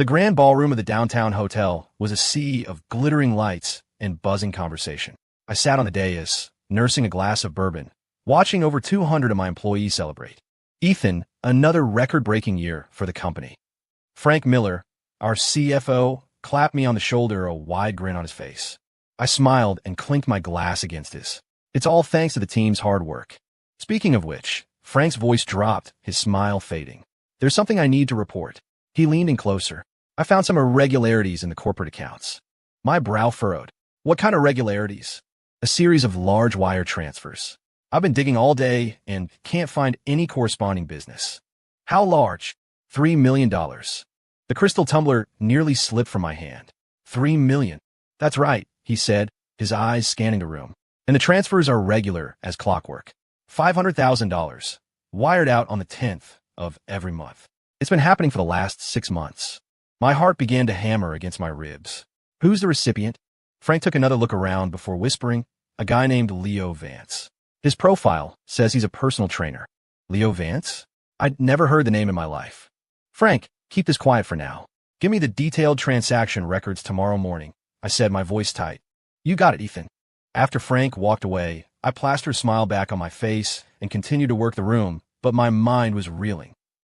The grand ballroom of the downtown hotel was a sea of glittering lights and buzzing conversation. I sat on the dais, nursing a glass of bourbon, watching over 200 of my employees celebrate. Ethan, another record-breaking year for the company. Frank Miller, our CFO, clapped me on the shoulder, a wide grin on his face. I smiled and clinked my glass against his. It's all thanks to the team's hard work. Speaking of which, Frank's voice dropped, his smile fading. There's something I need to report. He leaned in closer. I found some irregularities in the corporate accounts. My brow furrowed. What kind of irregularities? A series of large wire transfers. I've been digging all day and can't find any corresponding business. How large? $3 million. The crystal tumbler nearly slipped from my hand. $3 million. That's right, he said, his eyes scanning the room. And the transfers are regular as clockwork. $500,000, wired out on the 10th of every month. It's been happening for the last 6 months. My heart began to hammer against my ribs. Who's the recipient? Frank took another look around before whispering, a guy named Leo Vance. His profile says he's a personal trainer. Leo Vance? I'd never heard the name in my life. Frank, keep this quiet for now. Give me the detailed transaction records tomorrow morning, I said, my voice tight. You got it, Ethan. After Frank walked away, I plastered a smile back on my face and continued to work the room, but my mind was reeling.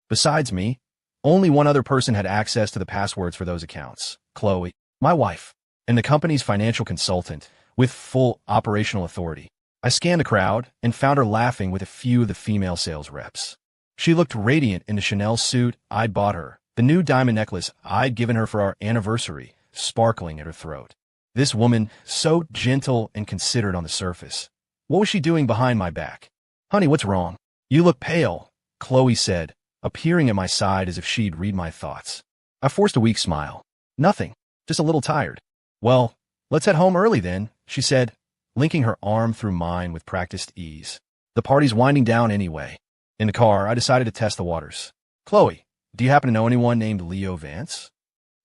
Besides me, only one other person had access to the passwords for those accounts, Chloe, my wife, and the company's financial consultant, with full operational authority. I scanned the crowd and found her laughing with a few of the female sales reps. She looked radiant in the Chanel suit I'd bought her, the new diamond necklace I'd given her for our anniversary, sparkling at her throat. This woman, so gentle and considerate on the surface. What was she doing behind my back? Honey, what's wrong? You look pale, Chloe said, appearing at my side as if she'd read my thoughts. I forced a weak smile. Nothing, just a little tired. Well, let's head home early then, she said, linking her arm through mine with practiced ease. The party's winding down anyway. In the car, I decided to test the waters. Chloe, do you happen to know anyone named Leo Vance?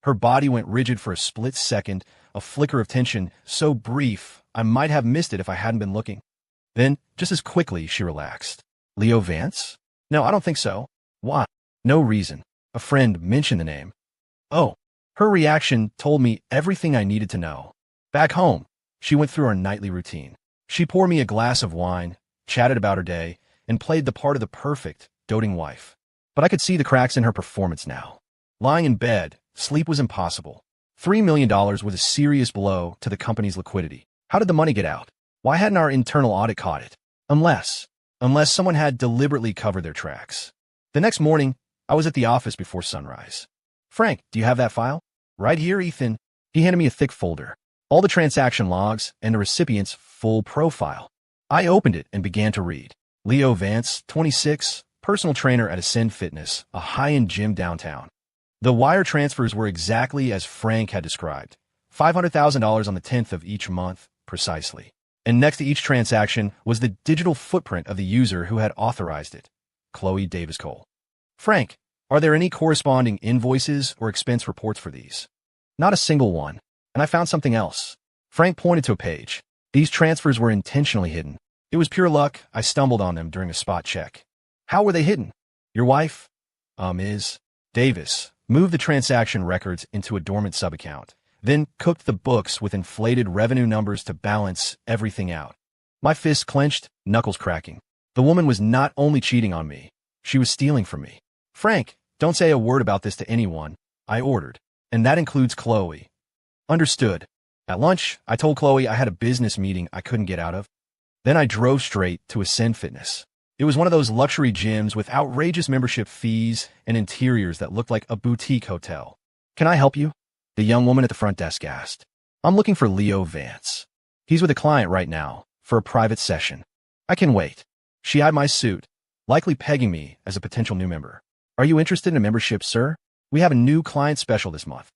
Her body went rigid for a split second, a flicker of tension so brief I might have missed it if I hadn't been looking. Then, just as quickly, she relaxed. Leo Vance? No, I don't think so. Why? No reason. A friend mentioned the name. Oh. Her reaction told me everything I needed to know. Back home, she went through our nightly routine. She poured me a glass of wine, chatted about her day, and played the part of the perfect, doting wife. But I could see the cracks in her performance now. Lying in bed, sleep was impossible. $3 million was a serious blow to the company's liquidity. How did the money get out? Why hadn't our internal audit caught it? Unless someone had deliberately covered their tracks. The next morning, I was at the office before sunrise. Frank, do you have that file? Right here, Ethan. He handed me a thick folder. All the transaction logs and the recipient's full profile. I opened it and began to read. Leo Vance, 26, personal trainer at Ascend Fitness, a high-end gym downtown. The wire transfers were exactly as Frank had described. $500,000 on the 10th of each month, precisely. And next to each transaction was the digital footprint of the user who had authorized it. Chloe Davis Cole. Frank, are there any corresponding invoices or expense reports for these? Not a single one. And I found something else. Frank pointed to a page. These transfers were intentionally hidden. It was pure luck I stumbled on them during a spot check. How were they hidden? Your wife, Ms. Davis, moved the transaction records into a dormant subaccount, then cooked the books with inflated revenue numbers to balance everything out. My fists clenched, knuckles cracking. The woman was not only cheating on me, she was stealing from me. Frank, don't say a word about this to anyone, I ordered. And that includes Chloe. Understood. At lunch, I told Chloe I had a business meeting I couldn't get out of. Then I drove straight to Ascend Fitness. It was one of those luxury gyms with outrageous membership fees and interiors that looked like a boutique hotel. Can I help you? The young woman at the front desk asked. I'm looking for Leo Vance. He's with a client right now, for a private session. I can wait. She eyed my suit, likely pegging me as a potential new member. Are you interested in a membership, sir? We have a new client special this month.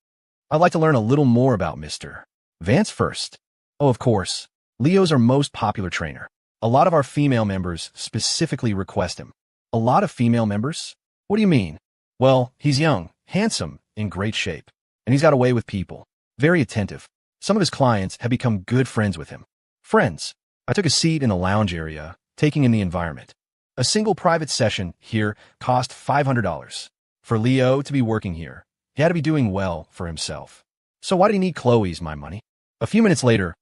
I'd like to learn a little more about Mr. Vance first. Oh, of course. Leo's our most popular trainer. A lot of our female members specifically request him. A lot of female members? What do you mean? Well, he's young, handsome, in great shape. And he's got a way with people. Very attentive. Some of his clients have become good friends with him. Friends. I took a seat in the lounge area, taking in the environment. A single private session here cost $500. For Leo to be working here, He had to be doing well for himself. So why did he need Chloe's my money? A few minutes later,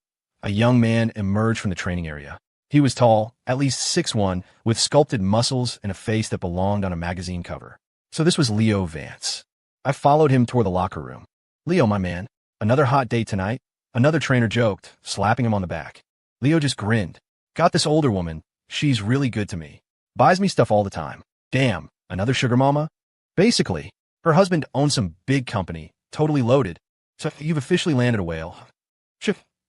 a young man emerged from the training area. He was tall, at least 6'1", with sculpted muscles and a face that belonged on a magazine cover. So this was Leo Vance. I followed him toward the locker room. Leo, my man, another hot date tonight? Another trainer joked, slapping him on the back. Leo just grinned. Got this older woman. She's really good to me. Buys me stuff all the time. Damn, another sugar mama? Basically, her husband owns some big company, totally loaded. So you've officially landed a whale.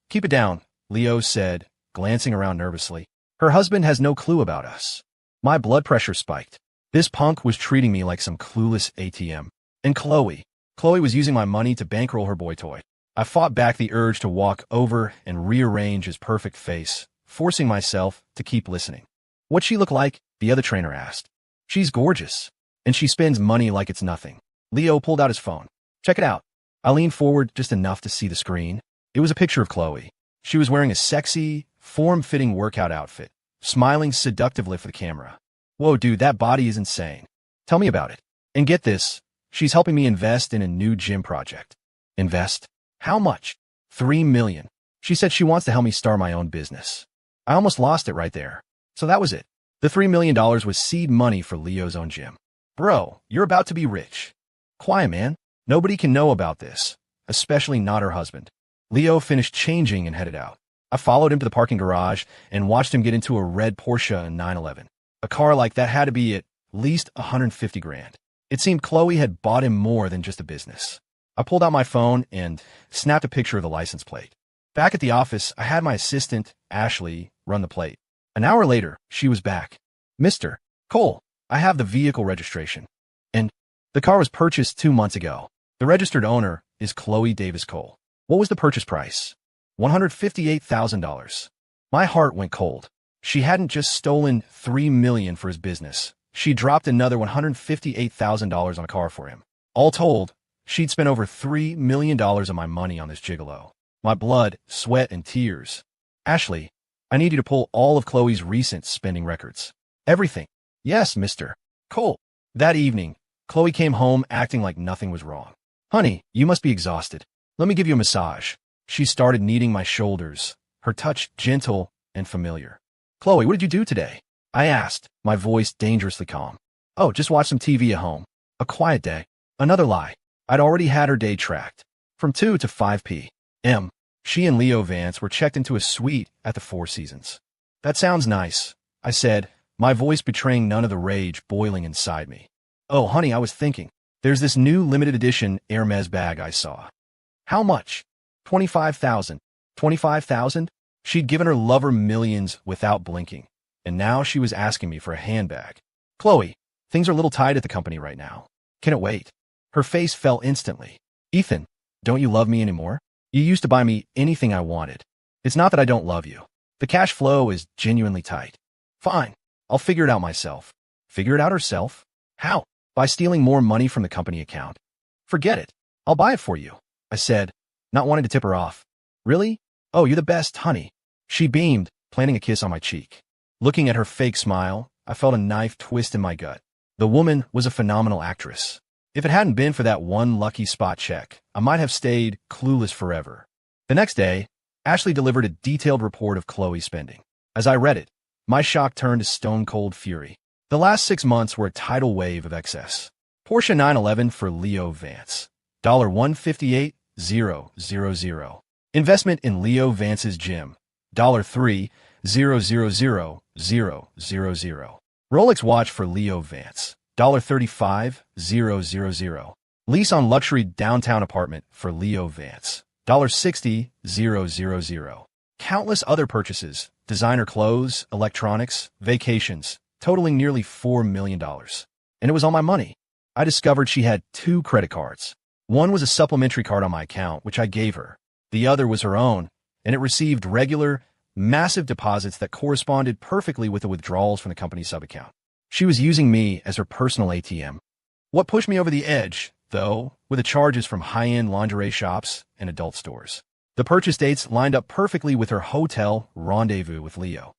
Keep it down, Leo said, glancing around nervously. Her husband has no clue about us. My blood pressure spiked. This punk was treating me like some clueless ATM. And Chloe was using my money to bankroll her boy toy. I fought back the urge to walk over and rearrange his perfect face, forcing myself to keep listening. What'd she look like? The other trainer asked. She's gorgeous. And she spends money like it's nothing. Leo pulled out his phone. Check it out. I leaned forward just enough to see the screen. It was a picture of Chloe. She was wearing a sexy, form-fitting workout outfit, smiling seductively for the camera. Whoa, dude, that body is insane. Tell me about it. And get this, she's helping me invest in a new gym project. Invest? How much? $3 million. She said she wants to help me start my own business. I almost lost it right there. So that was it. The $3 million was seed money for Leo's own gym. Bro, you're about to be rich. Quiet, man. Nobody can know about this, especially not her husband. Leo finished changing and headed out. I followed him to the parking garage and watched him get into a red Porsche 911. A car like that had to be at least 150 grand. It seemed Chloe had bought him more than just a business. I pulled out my phone and snapped a picture of the license plate. Back at the office, I had my assistant, Ashley, run the plate. An hour later, she was back. Mr. Cole, I have the vehicle registration. And the car was purchased 2 months ago. The registered owner is Chloe Davis Cole. What was the purchase price? $158,000. My heart went cold. She hadn't just stolen $3 million for his business. She dropped another $158,000 on a car for him. All told, she'd spent over $3 million of my money on this gigolo. My blood, sweat, and tears. Ashley, I need you to pull all of Chloe's recent spending records. Everything. Yes, Mr. Cole. That evening, Chloe came home acting like nothing was wrong. Honey, you must be exhausted. Let me give you a massage. She started kneading my shoulders, her touch gentle and familiar. Chloe, what did you do today? I asked, my voice dangerously calm. Oh, just watch some TV at home. A quiet day. Another lie. I'd already had her day tracked. From 2 to 5 p.m. She and Leo Vance were checked into a suite at the Four Seasons. That sounds nice, I said, my voice betraying none of the rage boiling inside me. Oh, honey, I was thinking. There's this new limited edition Hermes bag I saw. How much? $25,000. $25,000? She'd given her lover millions without blinking, and now she was asking me for a handbag. Chloe, things are a little tight at the company right now. Can it wait? Her face fell instantly. Ethan, don't you love me anymore? You used to buy me anything I wanted. It's not that I don't love you. The cash flow is genuinely tight. Fine, I'll figure it out myself. Figure it out herself? How? By stealing more money from the company account. Forget it. I'll buy it for you, I said, not wanting to tip her off. Really? Oh, you're the best, honey. She beamed, planting a kiss on my cheek. Looking at her fake smile, I felt a knife twist in my gut. The woman was a phenomenal actress. If it hadn't been for that one lucky spot check, I might have stayed clueless forever. The next day, Ashley delivered a detailed report of Chloe's spending. As I read it, my shock turned to stone-cold fury. The last 6 months were a tidal wave of excess. Porsche 911 for Leo Vance. $158,000. Investment in Leo Vance's gym. $3,000,000. Rolex watch for Leo Vance. $35,000. Lease on luxury downtown apartment for Leo Vance. $60,000. Countless other purchases, designer clothes, electronics, vacations, totaling nearly $4 million. And it was all my money. I discovered she had 2 credit cards. One was a supplementary card on my account, which I gave her. The other was her own, and it received regular, massive deposits that corresponded perfectly with the withdrawals from the company's sub-account. She was using me as her personal ATM. What pushed me over the edge, though, were the charges from high-end lingerie shops and adult stores. The purchase dates lined up perfectly with her hotel rendezvous with Leo.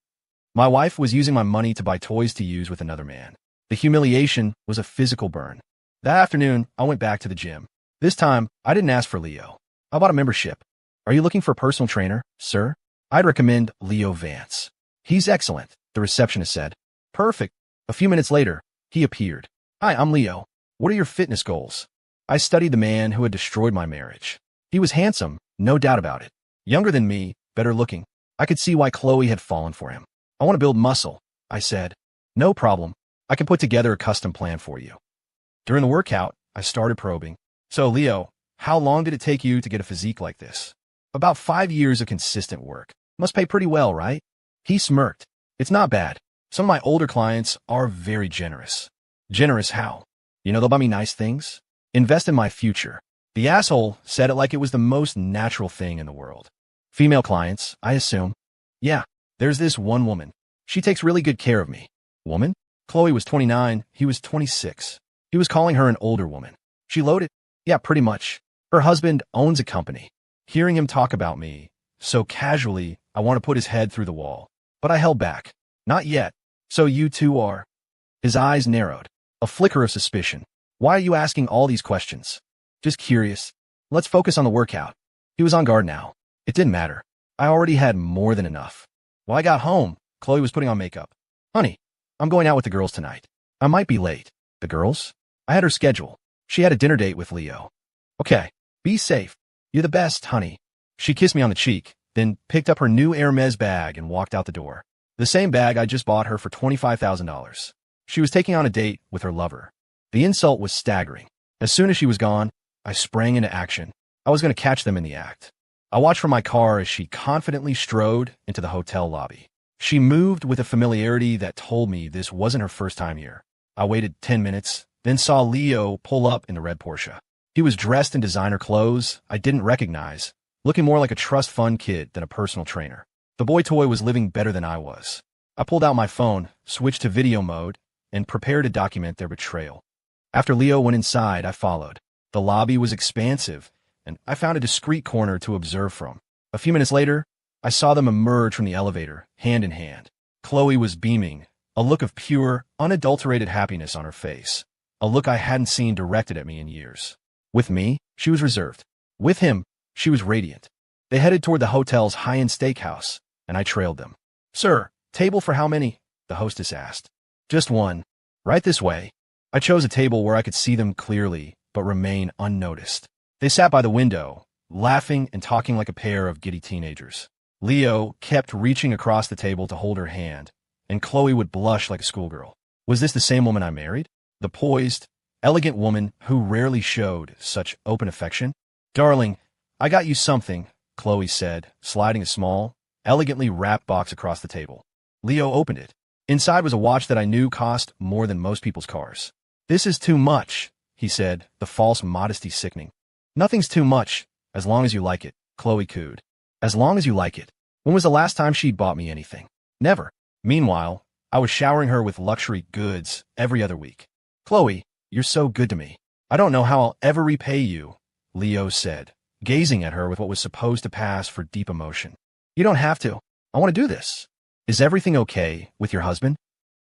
My wife was using my money to buy toys to use with another man. The humiliation was a physical burn. That afternoon, I went back to the gym. This time, I didn't ask for Leo. I bought a membership. Are you looking for a personal trainer, sir? I'd recommend Leo Vance. He's excellent, the receptionist said. Perfect. A few minutes later, he appeared. Hi, I'm Leo. What are your fitness goals? I studied the man who had destroyed my marriage. He was handsome, no doubt about it. Younger than me, better looking. I could see why Chloe had fallen for him. I want to build muscle, I said. No problem. I can put together a custom plan for you. During the workout, I started probing. So, Leo, how long did it take you to get a physique like this? About 5 years of consistent work. Must pay pretty well, right? He smirked. It's not bad. Some of my older clients are very generous. Generous how? They'll buy me nice things. Invest in my future. The asshole said it like it was the most natural thing in the world. Female clients, I assume. Yeah, there's this one woman. She takes really good care of me. Woman? Chloe was 29, he was 26. He was calling her an older woman. She loaded? Yeah, pretty much. Her husband owns a company. Hearing him talk about me so casually, I want to put his head through the wall. But I held back. Not yet. So you two are? His eyes narrowed. A flicker of suspicion. Why are you asking all these questions? Just curious. Let's focus on the workout. He was on guard now. It didn't matter. I already had more than enough. When I got home, Chloe was putting on makeup. Honey, I'm going out with the girls tonight. I might be late. The girls? I had her schedule. She had a dinner date with Leo. Okay, be safe. You're the best, honey. She kissed me on the cheek, then picked up her new Hermes bag and walked out the door. The same bag I just bought her for $25,000. She was taking on a date with her lover. The insult was staggering. As soon as she was gone, I sprang into action. I was going to catch them in the act. I watched from my car as she confidently strode into the hotel lobby. She moved with a familiarity that told me this wasn't her first time here. I waited 10 minutes, then saw Leo pull up in the red Porsche. He was dressed in designer clothes I didn't recognize, looking more like a trust fund kid than a personal trainer. The boy toy was living better than I was. I pulled out my phone, switched to video mode, and prepared to document their betrayal. After Leo went inside, I followed. The lobby was expansive, and I found a discreet corner to observe from. A few minutes later, I saw them emerge from the elevator, hand in hand. Chloe was beaming, a look of pure, unadulterated happiness on her face, a look I hadn't seen directed at me in years. With me, she was reserved. With him, she was radiant. They headed toward the hotel's high-end steakhouse, and I trailed them. Sir, table for how many? The hostess asked. Just one. Right this way. I chose a table where I could see them clearly, but remain unnoticed. They sat by the window, laughing and talking like a pair of giddy teenagers. Leo kept reaching across the table to hold her hand, and Chloe would blush like a schoolgirl. Was this the same woman I married? The poised, elegant woman who rarely showed such open affection? Darling, I got you something, Chloe said, sliding a small, elegantly wrapped box across the table. Leo opened it. Inside was a watch that I knew cost more than most people's cars. This is too much, he said, the false modesty sickening. Nothing's too much, as long as you like it, Chloe cooed. As long as you like it. When was the last time she'd bought me anything? Never. Meanwhile, I was showering her with luxury goods every other week. Chloe, you're so good to me. I don't know how I'll ever repay you, Leo said, gazing at her with what was supposed to pass for deep emotion. You don't have to. I want to do this. Is everything okay with your husband?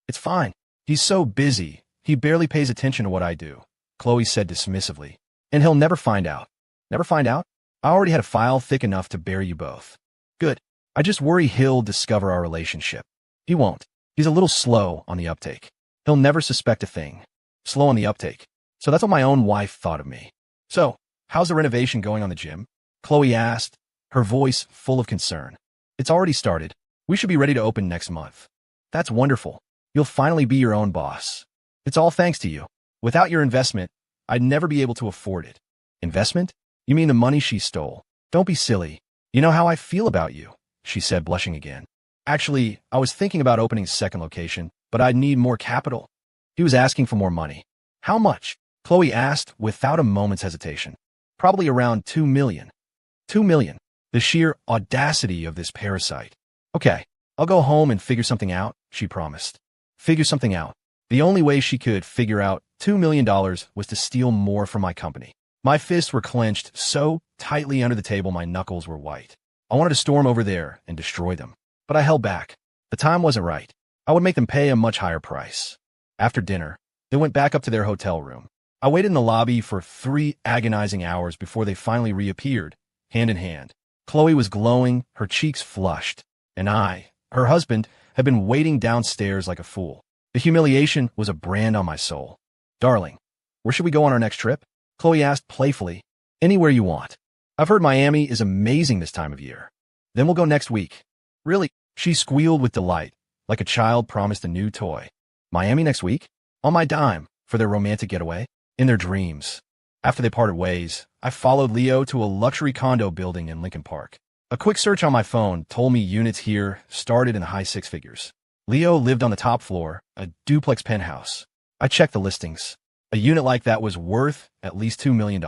It's fine. He's so busy, he barely pays attention to what I do, Chloe said dismissively. And he'll never find out. Never find out? I already had a file thick enough to bury you both. Good. I just worry he'll discover our relationship. He won't. He's a little slow on the uptake. He'll never suspect a thing. Slow on the uptake. So that's what my own wife thought of me. So, how's the renovation going on the gym? Chloe asked, her voice full of concern. It's already started. We should be ready to open next month. That's wonderful. You'll finally be your own boss. It's all thanks to you. Without your investment, I'd never be able to afford it. Investment? You mean the money she stole? Don't be silly. You know how I feel about you, she said, blushing again. Actually, I was thinking about opening a second location, but I'd need more capital. He was asking for more money. How much? Chloe asked without a moment's hesitation. Probably around $2 million. $2 million. The sheer audacity of this parasite. Okay, I'll go home and figure something out, she promised. Figure something out. The only way she could figure out $2 million was to steal more from my company. My fists were clenched so tightly under the table my knuckles were white. I wanted to storm over there and destroy them, but I held back. The time wasn't right. I would make them pay a much higher price. After dinner, they went back up to their hotel room. I waited in the lobby for 3 agonizing hours before they finally reappeared, hand in hand. Chloe was glowing, her cheeks flushed, and I, her husband, had been waiting downstairs like a fool. The humiliation was a brand on my soul. Darling, where should we go on our next trip? Chloe asked playfully. Anywhere you want. I've heard Miami is amazing this time of year. Then we'll go next week. Really? She squealed with delight, like a child promised a new toy. Miami next week? On my dime, for their romantic getaway? In their dreams. After they parted ways, I followed Leo to a luxury condo building in Lincoln Park. A quick search on my phone told me units here started in the high six figures. Leo lived on the top floor, a duplex penthouse. I checked the listings. A unit like that was worth at least $2 million.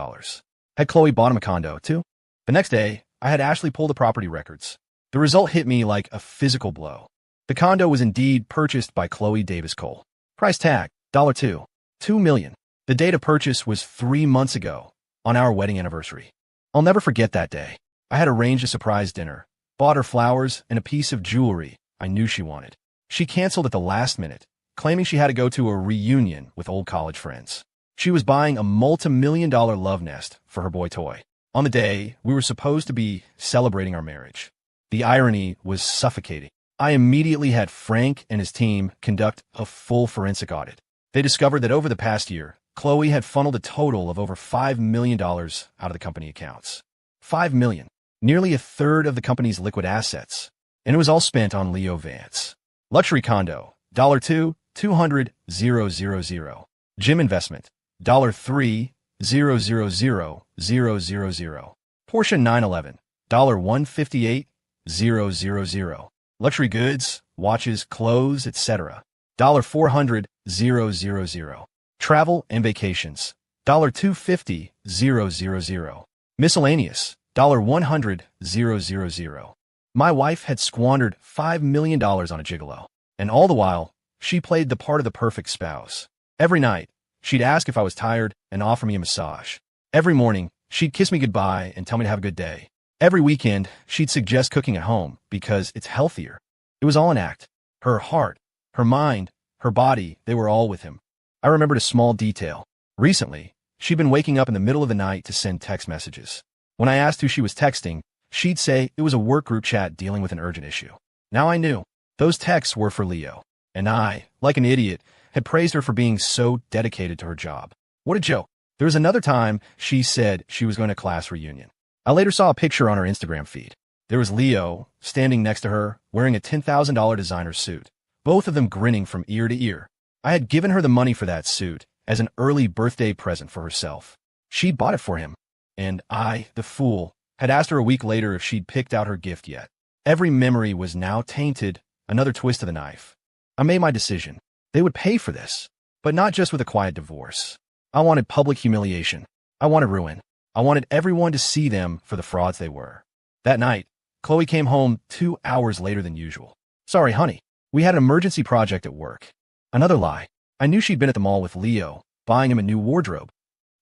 Had Chloe bought him a condo, too? The next day, I had Ashley pull the property records. The result hit me like a physical blow. The condo was indeed purchased by Chloe Davis Cole. Price tag, $2. $2 million. The date of purchase was 3 months ago, on our wedding anniversary. I'll never forget that day. I had arranged a surprise dinner, bought her flowers and a piece of jewelry I knew she wanted. She canceled at the last minute, claiming she had to go to a reunion with old college friends. She was buying a multi-million-dollar love nest for her boy toy. On the day, we were supposed to be celebrating our marriage. The irony was suffocating. I immediately had Frank and his team conduct a full forensic audit. They discovered that over the past year, Chloe had funneled a total of over $5 million out of the company accounts. $5 million. Nearly a third of the company's liquid assets. And it was all spent on Leo Vance. Luxury condo, $2, 200,000. Gym investment, $3, 000,000. Porsche 911, $158,000. Luxury goods, watches, clothes, etc. $400,000. Travel and vacations, $250,000. Miscellaneous, $100,000. My wife had squandered $5 million on a gigolo, and all the while, she played the part of the perfect spouse. Every night, she'd ask if I was tired and offer me a massage. Every morning, she'd kiss me goodbye and tell me to have a good day. Every weekend, she'd suggest cooking at home because it's healthier. It was all an act. Her heart, her mind, her body, they were all with him. I remembered a small detail. Recently, she'd been waking up in the middle of the night to send text messages. When I asked who she was texting, she'd say it was a work group chat dealing with an urgent issue. Now I knew. Those texts were for Leo. And I, like an idiot, had praised her for being so dedicated to her job. What a joke. There was another time she said she was going to a class reunion. I later saw a picture on her Instagram feed. There was Leo standing next to her, wearing a $10,000 designer suit, both of them grinning from ear to ear. I had given her the money for that suit as an early birthday present for herself. She'd bought it for him. And I, the fool, had asked her a week later if she'd picked out her gift yet. Every memory was now tainted, another twist of the knife. I made my decision. They would pay for this, but not just with a quiet divorce. I wanted public humiliation. I wanted ruin. I wanted everyone to see them for the frauds they were. That night, Chloe came home 2 hours later than usual. Sorry, honey. We had an emergency project at work. Another lie. I knew she'd been at the mall with Leo, buying him a new wardrobe.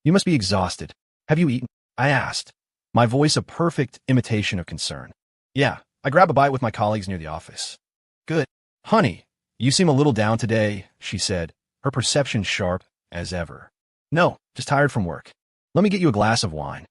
You must be exhausted. Have you eaten? I asked, my voice a perfect imitation of concern. Yeah, I grabbed a bite with my colleagues near the office. Good. Honey, you seem a little down today, she said, her perception sharp as ever. No, just tired from work. Let me get you a glass of wine.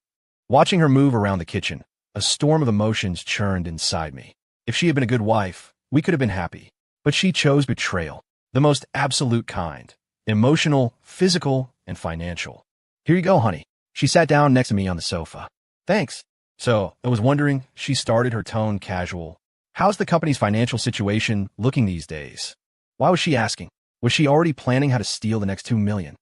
Watching her move around the kitchen, a storm of emotions churned inside me. If she had been a good wife, we could have been happy. But she chose betrayal, the most absolute kind, emotional, physical, and financial. Here you go, honey. She sat down next to me on the sofa. Thanks. So, I was wondering, she started her tone casual. How's the company's financial situation looking these days? Why was she asking? Was she already planning how to steal the next $2 million?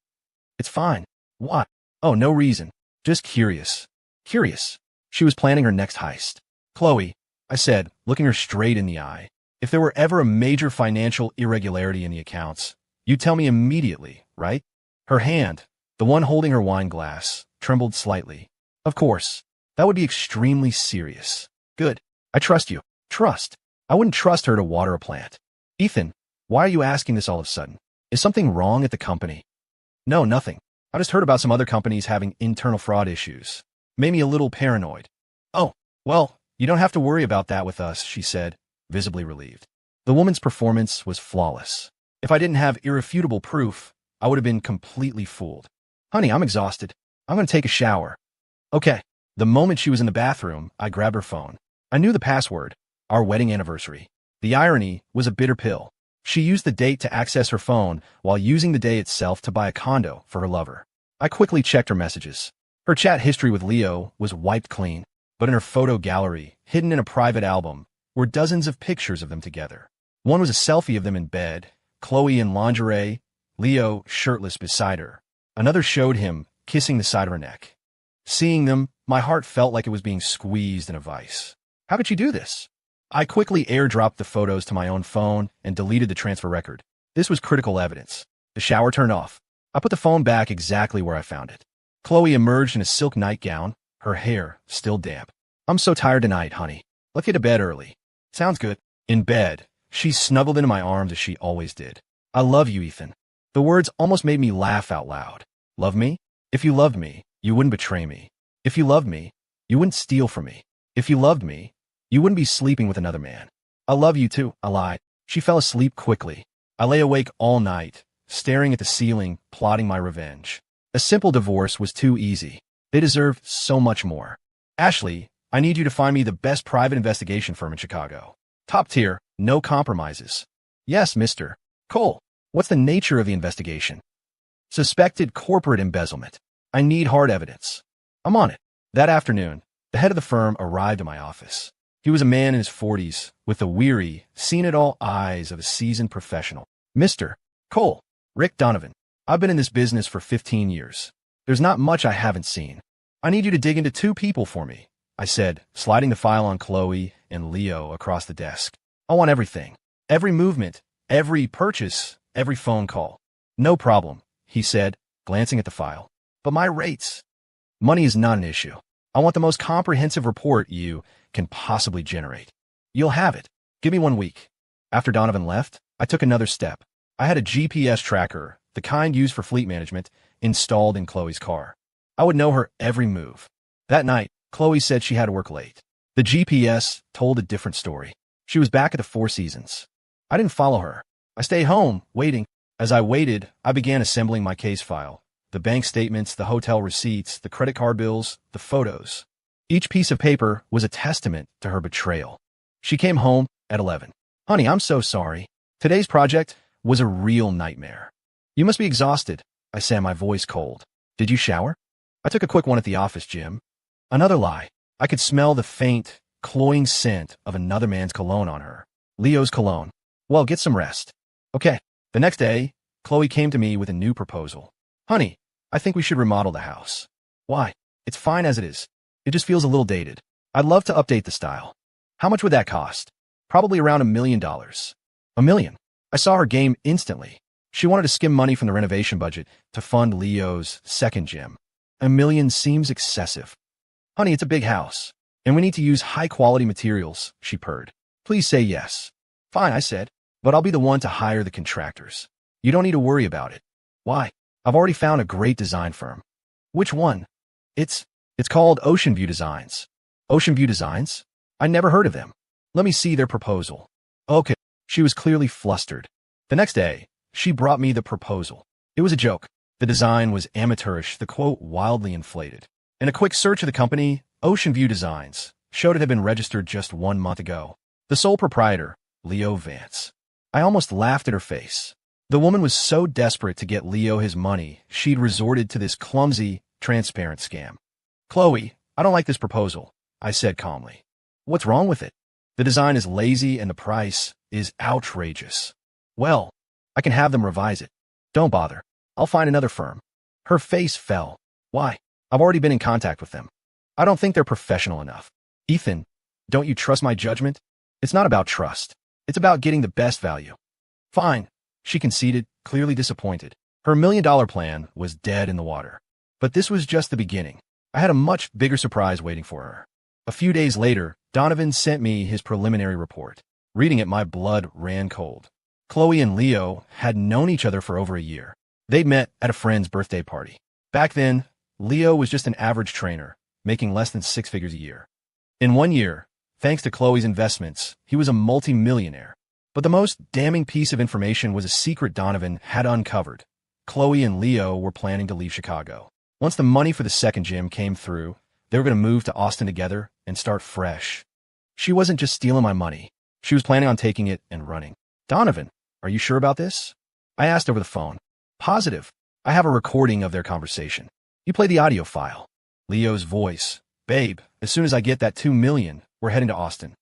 It's fine. What? Oh, no reason. Just curious. Curious. She was planning her next heist. Chloe, I said, looking her straight in the eye, if there were ever a major financial irregularity in the accounts, you'd tell me immediately, right? Her hand, the one holding her wine glass, trembled slightly. Of course. That would be extremely serious. Good. I trust you. Trust. I wouldn't trust her to water a plant. Ethan, why are you asking this all of a sudden? Is something wrong at the company? No, nothing. I just heard about some other companies having internal fraud issues. Made me a little paranoid. Oh, well, you don't have to worry about that with us, she said, visibly relieved. The woman's performance was flawless. If I didn't have irrefutable proof, I would have been completely fooled. Honey, I'm exhausted. I'm going to take a shower. Okay. The moment she was in the bathroom, I grabbed her phone. I knew the password, our wedding anniversary. The irony was a bitter pill. She used the date to access her phone while using the day itself to buy a condo for her lover. I quickly checked her messages. Her chat history with Leo was wiped clean, but in her photo gallery, hidden in a private album, were dozens of pictures of them together. One was a selfie of them in bed, Chloe in lingerie, Leo shirtless beside her. Another showed him kissing the side of her neck. Seeing them, my heart felt like it was being squeezed in a vice. How could she do this? I quickly airdropped the photos to my own phone and deleted the transfer record. This was critical evidence. The shower turned off. I put the phone back exactly where I found it. Chloe emerged in a silk nightgown, her hair still damp. I'm so tired tonight, honey. Let's get to bed early. Sounds good. In bed, she snuggled into my arms as she always did. I love you, Ethan. The words almost made me laugh out loud. Love me? If you loved me, you wouldn't betray me. If you loved me, you wouldn't steal from me. If you loved me, you wouldn't be sleeping with another man. I love you too, I lied. She fell asleep quickly. I lay awake all night, staring at the ceiling, plotting my revenge. A simple divorce was too easy. They deserved so much more. Ashley, I need you to find me the best private investigation firm in Chicago. Top tier, no compromises. Yes, Mr. Cole. What's the nature of the investigation? Suspected corporate embezzlement. I need hard evidence. I'm on it. That afternoon, the head of the firm arrived at my office. He was a man in his 40s, with the weary, seen-it-all eyes of a seasoned professional. Mr. Cole, Rick Donovan. I've been in this business for 15 years. There's not much I haven't seen. I need you to dig into two people for me, I said, sliding the file on Chloe and Leo across the desk. I want everything. Every movement, every purchase, every phone call. No problem, he said, glancing at the file. But my rates. Money is not an issue. I want the most comprehensive report you can possibly generate. You'll have it. Give me 1 week. After Donovan left, I took another step. I had a GPS tracker, the kind used for fleet management, installed in Chloe's car. I would know her every move. That night, Chloe said she had to work late. The GPS told a different story. She was back at the Four Seasons. I didn't follow her. I stayed home, waiting. As I waited, I began assembling my case file. The bank statements, the hotel receipts, the credit card bills, the photos. Each piece of paper was a testament to her betrayal. She came home at 11. Honey, I'm so sorry. Today's project was a real nightmare. You must be exhausted, I said, my voice cold. Did you shower? I took a quick one at the office, Jim. Another lie. I could smell the faint, cloying scent of another man's cologne on her. Leo's cologne. Well, get some rest. Okay. The next day, Chloe came to me with a new proposal. Honey, I think we should remodel the house. Why? It's fine as it is. It just feels a little dated. I'd love to update the style. How much would that cost? Probably around $1 million. $1 million. I saw her game instantly. She wanted to skim money from the renovation budget to fund Leo's second gym. $1 million seems excessive. Honey, it's a big house, and we need to use high-quality materials, she purred. Please say yes. Fine, I said, but I'll be the one to hire the contractors. You don't need to worry about it. Why? I've already found a great design firm. Which one? It's called Ocean View Designs. Ocean View Designs? I never heard of them. Let me see their proposal. Okay. She was clearly flustered. The next day, she brought me the proposal. It was a joke. The design was amateurish, the quote wildly inflated. In a quick search of the company, Ocean View Designs showed it had been registered just 1 month ago. The sole proprietor, Leo Vance. I almost laughed at her face. The woman was so desperate to get Leo his money, she'd resorted to this clumsy, transparent scam. Chloe, I don't like this proposal, I said calmly. What's wrong with it? The design is lazy and the price is outrageous. Well, I can have them revise it. Don't bother. I'll find another firm. Her face fell. Why? I've already been in contact with them. I don't think they're professional enough. Ethan, don't you trust my judgment? It's not about trust. It's about getting the best value. Fine, she conceded, clearly disappointed. Her $1 million plan was dead in the water. But this was just the beginning. I had a much bigger surprise waiting for her. A few days later, Donovan sent me his preliminary report. Reading it, my blood ran cold. Chloe and Leo had known each other for over a year. They'd met at a friend's birthday party. Back then, Leo was just an average trainer, making less than 6 figures a year. In 1 year, thanks to Chloe's investments, he was a multi-millionaire. But the most damning piece of information was a secret Donovan had uncovered. Chloe and Leo were planning to leave Chicago. Once the money for the second gym came through, they were going to move to Austin together and start fresh. She wasn't just stealing my money. She was planning on taking it and running. Donovan, are you sure about this? I asked over the phone. Positive. I have a recording of their conversation. You play the audio file. Leo's voice. Babe, as soon as I get that $2 million, we're heading to Austin.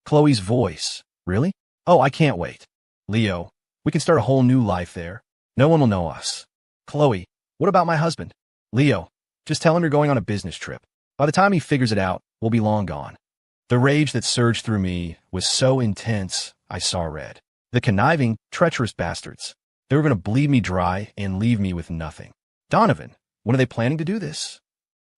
Chloe's voice. Really? Oh, I can't wait. Leo, we can start a whole new life there. No one will know us. Chloe, what about my husband? Leo, just tell him you're going on a business trip. By the time he figures it out, we'll be long gone. The rage that surged through me was so intense, I saw red. The conniving, treacherous bastards. They were going to bleed me dry and leave me with nothing. Donovan, when are they planning to do this?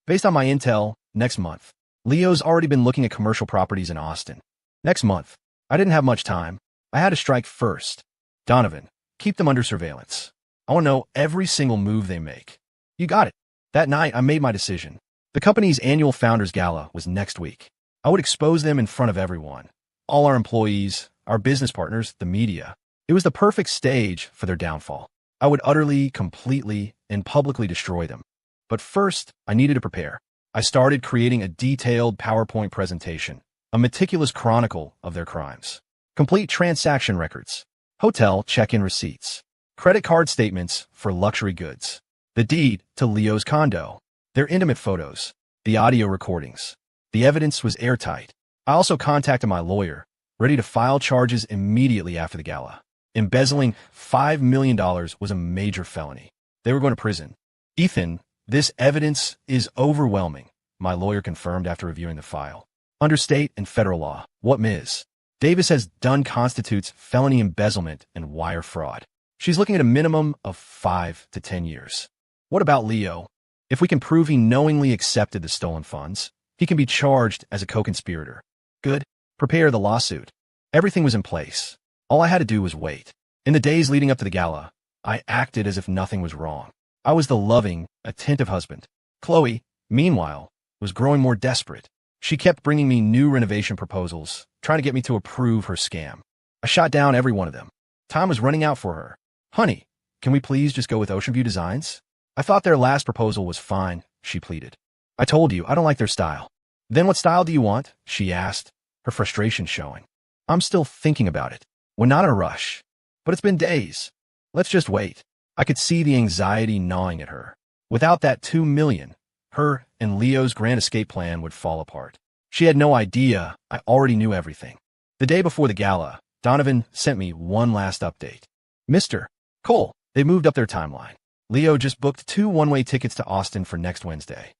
Based on my intel, next month. Leo's already been looking at commercial properties in Austin. Next month. I didn't have much time. I had to strike first. Donovan, keep them under surveillance. I want to know every single move they make. You got it. That night, I made my decision. The company's annual Founders Gala was next week. I would expose them in front of everyone. All our employees, our business partners, the media. It was the perfect stage for their downfall. I would utterly, completely, and publicly destroy them. But first, I needed to prepare. I started creating a detailed PowerPoint presentation, a meticulous chronicle of their crimes. Complete transaction records, hotel check-in receipts, credit card statements for luxury goods, the deed to Leo's condo, their intimate photos, the audio recordings. The evidence was airtight. I also contacted my lawyer, ready to file charges immediately after the gala. Embezzling $5 million was a major felony. They were going to prison. Ethan, this evidence is overwhelming, my lawyer confirmed after reviewing the file. Under state and federal law, what Ms. Davis has done constitutes felony embezzlement and wire fraud. She's looking at a minimum of 5 to 10 years. What about Leo? If we can prove he knowingly accepted the stolen funds, he can be charged as a co-conspirator. Good. Prepare the lawsuit. Everything was in place. All I had to do was wait. In the days leading up to the gala, I acted as if nothing was wrong. I was the loving, attentive husband. Chloe, meanwhile, was growing more desperate. She kept bringing me new renovation proposals, trying to get me to approve her scam. I shot down every one of them. Time was running out for her. Honey, can we please just go with Ocean View Designs? I thought their last proposal was fine, she pleaded. I told you, I don't like their style. Then what style do you want? She asked, her frustration showing. I'm still thinking about it. We're not in a rush. But it's been days. Let's just wait. I could see the anxiety gnawing at her. Without that $2 million, her and Leo's grand escape plan would fall apart. She had no idea I already knew everything. The day before the gala, Donovan sent me one last update. Mr. Cole, they moved up their timeline. Leo just booked 2 one-way tickets to Austin for next Wednesday.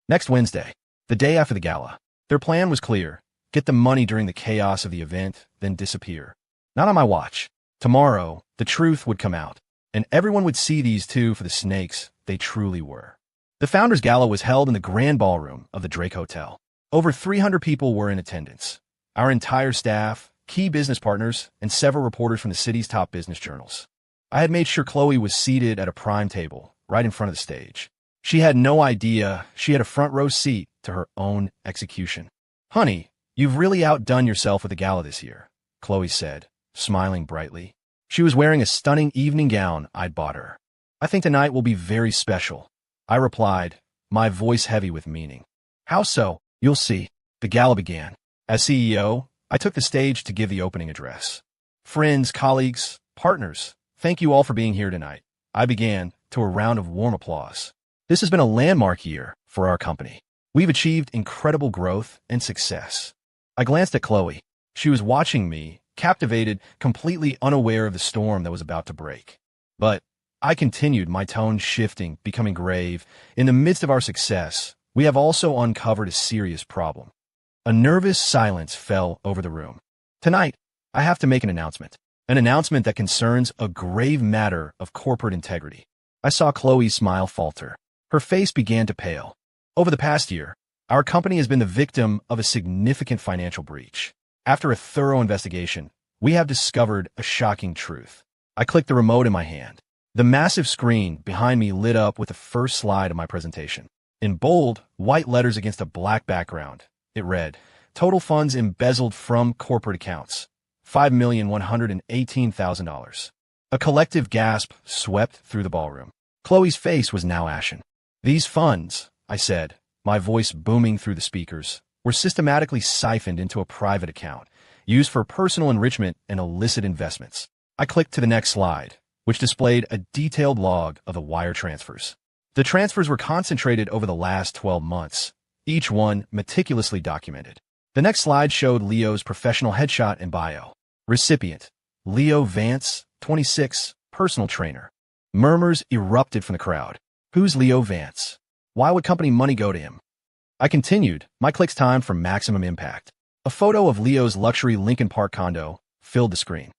Next Wednesday, the day after the gala. Their plan was clear. Get the money during the chaos of the event, then disappear. Not on my watch. Tomorrow, the truth would come out, and everyone would see these two for the snakes they truly were. The Founders Gala was held in the Grand Ballroom of the Drake Hotel. Over 300 people were in attendance. Our entire staff, key business partners, and several reporters from the city's top business journals. I had made sure Chloe was seated at a prime table, right in front of the stage. She had no idea she had a front row seat to her own execution. Honey, you've really outdone yourself with the gala this year, Chloe said, smiling brightly. She was wearing a stunning evening gown I'd bought her. I think tonight will be very special. I replied, my voice heavy with meaning. How so? You'll see. The gala began. As CEO, I took the stage to give the opening address. Friends, colleagues, partners, thank you all for being here tonight. I began, to a round of warm applause. This has been a landmark year for our company. We've achieved incredible growth and success. I glanced at Chloe. She was watching me, captivated, completely unaware of the storm that was about to break. But I continued, my tone shifting, becoming grave. In the midst of our success, we have also uncovered a serious problem. A nervous silence fell over the room. Tonight, I have to make an announcement that concerns a grave matter of corporate integrity. I saw Chloe's smile falter. Her face began to pale. Over the past year, our company has been the victim of a significant financial breach. After a thorough investigation, we have discovered a shocking truth. I clicked the remote in my hand. The massive screen behind me lit up with the first slide of my presentation. In bold, white letters against a black background, it read, total funds embezzled from corporate accounts, $5,118,000. A collective gasp swept through the ballroom. Chloe's face was now ashen. These funds, I said, my voice booming through the speakers, were systematically siphoned into a private account, used for personal enrichment and illicit investments. I clicked to the next slide, which displayed a detailed log of the wire transfers. The transfers were concentrated over the last 12 months, each one meticulously documented. The next slide showed Leo's professional headshot and bio. Recipient: Leo Vance, 26, personal trainer. Murmurs erupted from the crowd. Who's Leo Vance? Why would company money go to him? I continued, my clicks timed for maximum impact. A photo of Leo's luxury Lincoln Park condo filled the screen.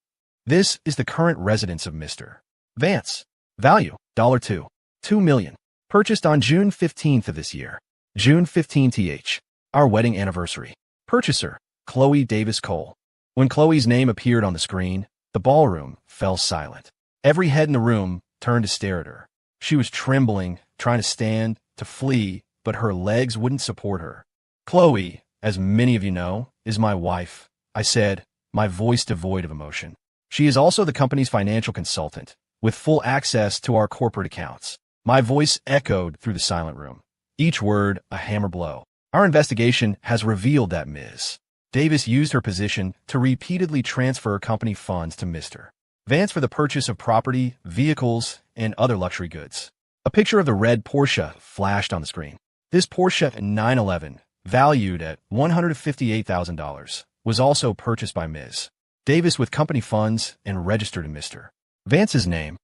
This is the current residence of Mr. Vance. Value, $2. $2 million. Purchased on June 15th of this year. June 15th, our wedding anniversary. Purchaser, Chloe Davis Cole. When Chloe's name appeared on the screen, the ballroom fell silent. Every head in the room turned to stare at her. She was trembling, trying to stand, to flee, but her legs wouldn't support her. Chloe, as many of you know, is my wife, I said, my voice devoid of emotion. She is also the company's financial consultant, with full access to our corporate accounts. My voice echoed through the silent room, each word a hammer blow. Our investigation has revealed that Ms. Davis used her position to repeatedly transfer company funds to Mr. Vance for the purchase of property, vehicles, and other luxury goods. A picture of the red Porsche flashed on the screen. This Porsche 911, valued at $158,000, was also purchased by Ms. Davis with company funds and registered in Mr. Vance's name.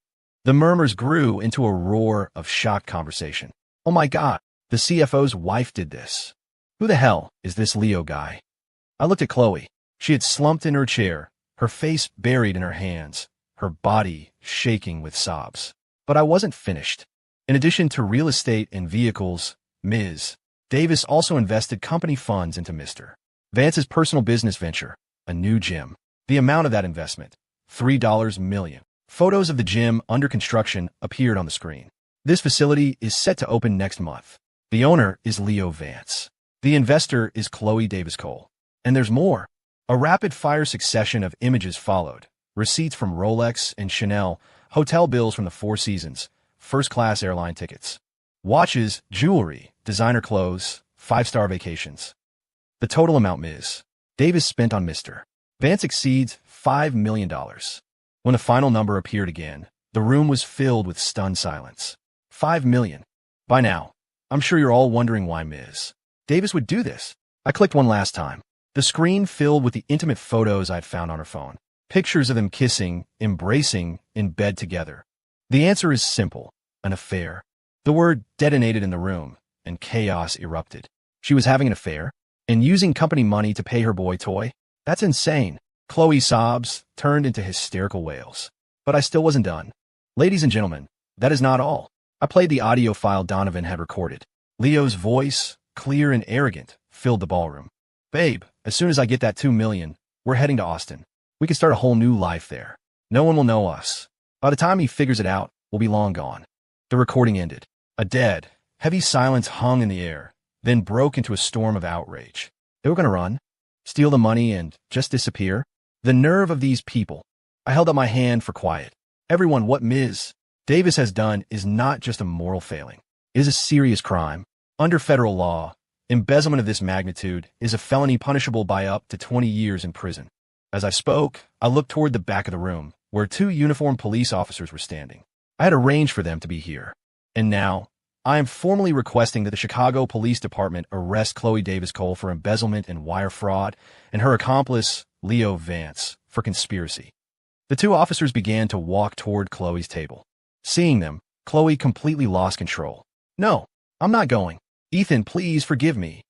The murmurs grew into a roar of shocked conversation. Oh my God, the CFO's wife did this. Who the hell is this Leo guy? I looked at Chloe. She had slumped in her chair, her face buried in her hands, her body shaking with sobs. But I wasn't finished. In addition to real estate and vehicles, Ms. Davis also invested company funds into Mr. Vance's personal business venture, a new gym. The amount of that investment, $3 million. Photos of the gym under construction appeared on the screen. This facility is set to open next month. The owner is Leo Vance. The investor is Chloe Davis Cole. And there's more. A rapid-fire succession of images followed. Receipts from Rolex and Chanel, hotel bills from the Four Seasons, first-class airline tickets, watches, jewelry, designer clothes, five-star vacations. The total amount Ms. Davis spent on Mr. Vance exceeds $5 million. When the final number appeared again, the room was filled with stunned silence. $5 million. By now, I'm sure you're all wondering why Ms. Davis would do this. I clicked one last time. The screen filled with the intimate photos I'd found on her phone. Pictures of them kissing, embracing, in bed together. The answer is simple. An affair. The word detonated in the room, and chaos erupted. She was having an affair? And using company money to pay her boy toy? That's insane. Chloe's sobs turned into hysterical wails. But I still wasn't done. Ladies and gentlemen, that is not all. I played the audio file Donovan had recorded. Leo's voice, clear and arrogant, filled the ballroom. Babe, as soon as I get that $2 million, we're heading to Austin. We can start a whole new life there. No one will know us. By the time he figures it out, we'll be long gone. The recording ended. A dead, heavy silence hung in the air, then broke into a storm of outrage. They were going to run, steal the money, and just disappear? The nerve of these people. I held up my hand for quiet. Everyone, what Ms. Davis has done is not just a moral failing. It is a serious crime. Under federal law, embezzlement of this magnitude is a felony punishable by up to 20 years in prison. As I spoke, I looked toward the back of the room, where two uniformed police officers were standing. I had arranged for them to be here. And now, I am formally requesting that the Chicago Police Department arrest Chloe Davis Cole for embezzlement and wire fraud, and her accomplice, Leo Vance, for conspiracy. The two officers began to walk toward Chloe's table. Seeing them, Chloe completely lost control. No, I'm not going. Ethan, please forgive me.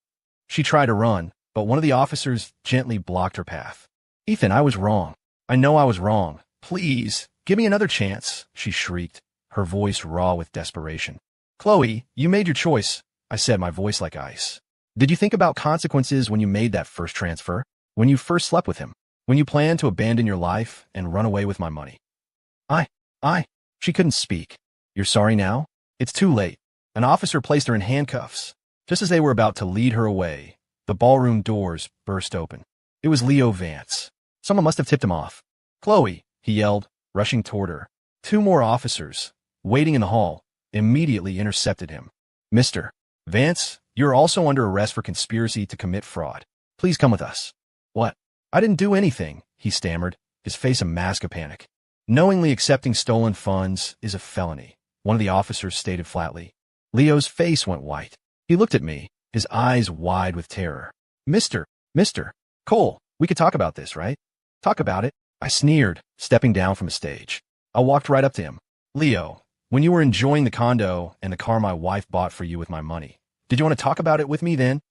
She tried to run, but one of the officers gently blocked her path. Ethan, I was wrong. I know I was wrong. Please, give me another chance, she shrieked, her voice raw with desperation. Chloe, you made your choice, I said, my voice like ice. Did you think about consequences when you made that first transfer? When you first slept with him? When you planned to abandon your life and run away with my money? She couldn't speak. You're sorry now? It's too late. An officer placed her in handcuffs. Just as they were about to lead her away, the ballroom doors burst open. It was Leo Vance. Someone must have tipped him off. Chloe, he yelled, rushing toward her. Two more officers, waiting in the hall, immediately intercepted him. Mr. Vance, you're also under arrest for conspiracy to commit fraud. Please come with us. What? I didn't do anything, he stammered, his face a mask of panic. Knowingly accepting stolen funds is a felony, one of the officers stated flatly. Leo's face went white. He looked at me, his eyes wide with terror. Mr. Cole, we could talk about this, right? Talk about it, I sneered, stepping down from the stage. I walked right up to him. Leo, when you were enjoying the condo and the car my wife bought for you with my money, did you want to talk about it with me then?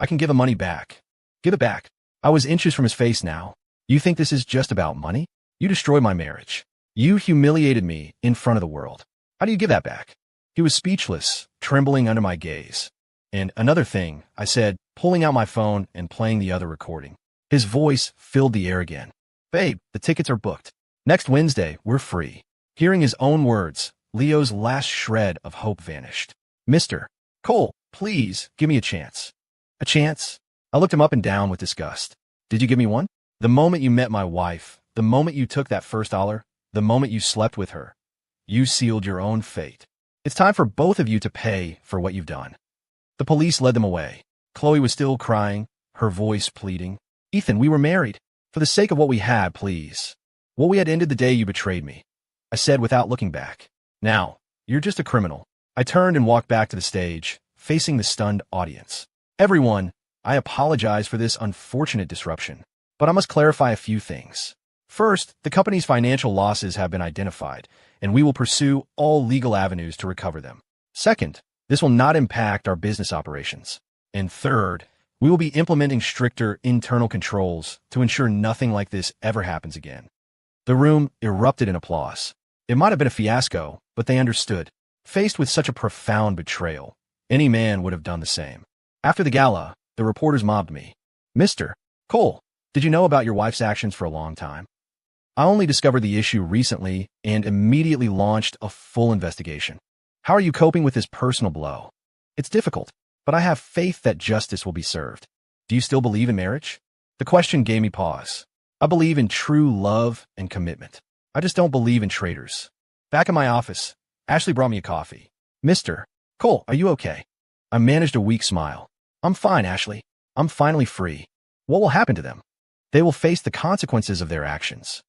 I can give the money back. Give it back. I was inches from his face now. You think this is just about money? You destroyed my marriage. You humiliated me in front of the world. How do you give that back? He was speechless, trembling under my gaze. And another thing, I said, pulling out my phone and playing the other recording. His voice filled the air again. Babe, the tickets are booked. Next Wednesday, we're free. Hearing his own words, Leo's last shred of hope vanished. Mr. Cole, please, give me a chance. A chance? I looked him up and down with disgust. Did you give me one? The moment you met my wife, the moment you took that first dollar, the moment you slept with her, you sealed your own fate. It's time for both of you to pay for what you've done. The police led them away. Chloe was still crying, her voice pleading. Ethan, we were married. For the sake of what we had, please. What we had ended the day you betrayed me. I said without looking back. Now, you're just a criminal. I turned and walked back to the stage, facing the stunned audience. Everyone, I apologize for this unfortunate disruption, but I must clarify a few things. First, the company's financial losses have been identified, and we will pursue all legal avenues to recover them. Second, this will not impact our business operations. And third, we will be implementing stricter internal controls to ensure nothing like this ever happens again. The room erupted in applause. It might have been a fiasco, but they understood. Faced with such a profound betrayal, any man would have done the same. After the gala, the reporters mobbed me. Mr. Cole, did you know about your wife's actions for a long time? I only discovered the issue recently and immediately launched a full investigation. How are you coping with this personal blow? It's difficult, but I have faith that justice will be served. Do you still believe in marriage? The question gave me pause. I believe in true love and commitment. I just don't believe in traitors. Back in my office, Ashley brought me a coffee. Mr. Cole, are you okay? I managed a weak smile. I'm fine, Ashley. I'm finally free. What will happen to them? They will face the consequences of their actions.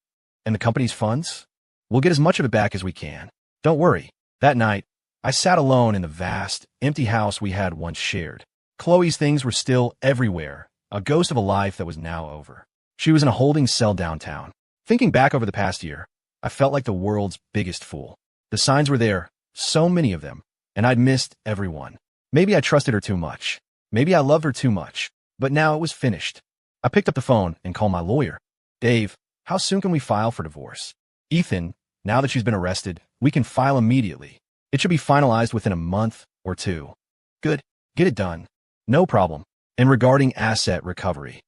And the company's funds? We'll get as much of it back as we can. Don't worry. That night, I sat alone in the vast, empty house we had once shared. Chloe's things were still everywhere, a ghost of a life that was now over. She was in a holding cell downtown. Thinking back over the past year, I felt like the world's biggest fool. The signs were there, so many of them, and I'd missed every one. Maybe I trusted her too much. Maybe I loved her too much. But now it was finished. I picked up the phone and called my lawyer. Dave, how soon can we file for divorce? Ethan, now that she's been arrested, we can file immediately. It should be finalized within a month or two. Good. Get it done. No problem. And regarding asset recovery,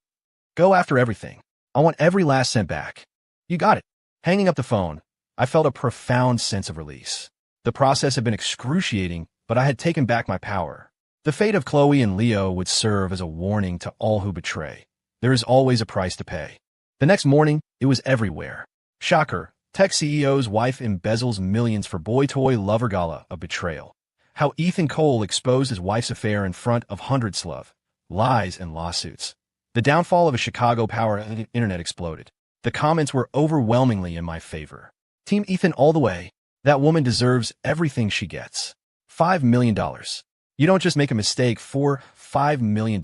go after everything. I want every last cent back. You got it. Hanging up the phone, I felt a profound sense of release. The process had been excruciating, but I had taken back my power. The fate of Chloe and Leo would serve as a warning to all who betray. There is always a price to pay. The next morning, it was everywhere. Shocker, tech CEO's wife embezzles millions for boy toy lover gala of betrayal. How Ethan Cole exposed his wife's affair in front of hundreds of lies and lawsuits. The downfall of a Chicago power internet exploded. The comments were overwhelmingly in my favor. Team Ethan all the way. That woman deserves everything she gets. $5 million. You don't just make a mistake for $5 million.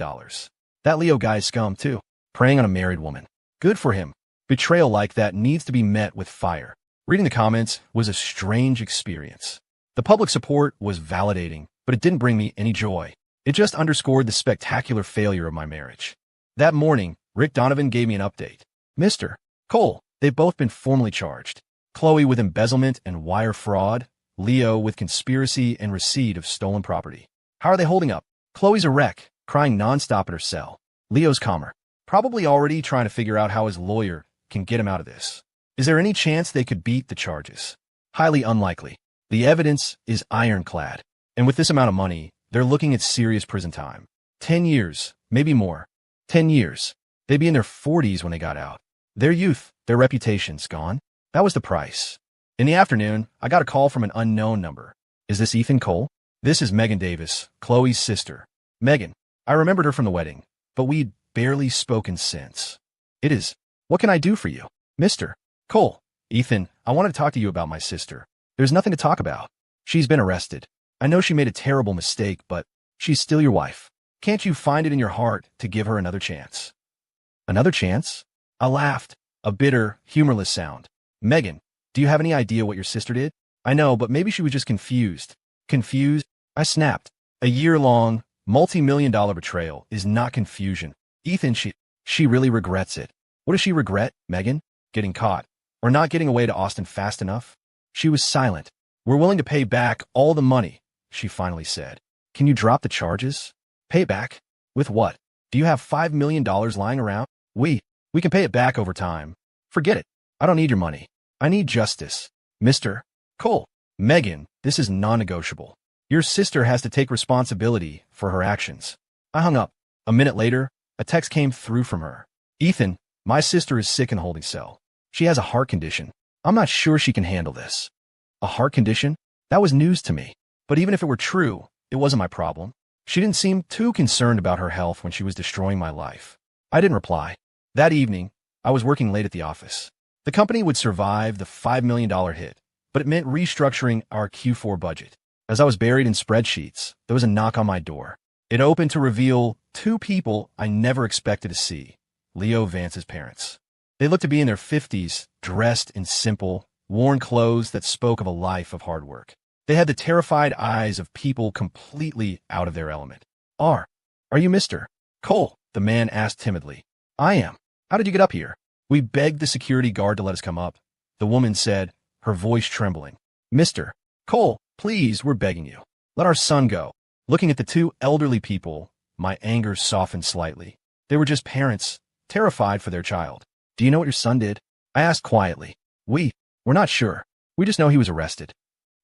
That Leo guy's scum, too. Preying on a married woman. Good for him. Betrayal like that needs to be met with fire. Reading the comments was a strange experience. The public support was validating, but it didn't bring me any joy. It just underscored the spectacular failure of my marriage. That morning, Rick Donovan gave me an update. Mr. Cole, they've both been formally charged. Chloe with embezzlement and wire fraud, Leo with conspiracy and receipt of stolen property. How are they holding up? Chloe's a wreck, crying nonstop in her cell. Leo's calmer, probably already trying to figure out how his lawyer can get him out of this. Is there any chance they could beat the charges? Highly unlikely. The evidence is ironclad. And with this amount of money, they're looking at serious prison time. 10 years, maybe more. 10 years. They'd be in their 40s when they got out. Their youth, their reputations gone. That was the price. In the afternoon, I got a call from an unknown number. Is this Ethan Cole? This is Megan Davis, Chloe's sister. Megan, I remembered her from the wedding, but we'd barely spoken since. It is. What can I do for you? Mr. Cole. Ethan, I wanted to talk to you about my sister. There's nothing to talk about. She's been arrested. I know she made a terrible mistake, but she's still your wife. Can't you find it in your heart to give her another chance? Another chance? I laughed, a bitter, humorless sound. Megan, do you have any idea what your sister did? I know, but maybe she was just confused. Confused? I snapped. A year-long, multi-million-dollar betrayal is not confusion. Ethan, she really regrets it. What does she regret, Megan? Getting caught. Or not getting away to Austin fast enough? She was silent. We're willing to pay back all the money, she finally said. Can you drop the charges? Pay back? With what? Do you have $5 million lying around? We can pay it back over time. Forget it. I don't need your money. I need justice. Mr. Cole. Megan, this is non-negotiable. Your sister has to take responsibility for her actions. I hung up. A minute later, a text came through from her. Ethan, my sister is sick in the holding cell. She has a heart condition. I'm not sure she can handle this. A heart condition? That was news to me. But even if it were true, it wasn't my problem. She didn't seem too concerned about her health when she was destroying my life. I didn't reply. That evening, I was working late at the office. The company would survive the $5 million hit, but it meant restructuring our Q4 budget. As I was buried in spreadsheets, there was a knock on my door. It opened to reveal two people I never expected to see, Leo Vance's parents. They looked to be in their 50s, dressed in simple, worn clothes that spoke of a life of hard work. They had the terrified eyes of people completely out of their element. Are you Mr. Cole? The man asked timidly. I am. How did you get up here? We begged the security guard to let us come up. The woman said, her voice trembling. Mr. Cole, please, we're begging you. Let our son go. Looking at the two elderly people, my anger softened slightly. They were just parents, terrified for their child. Do you know what your son did? I asked quietly. We're not sure. We just know he was arrested.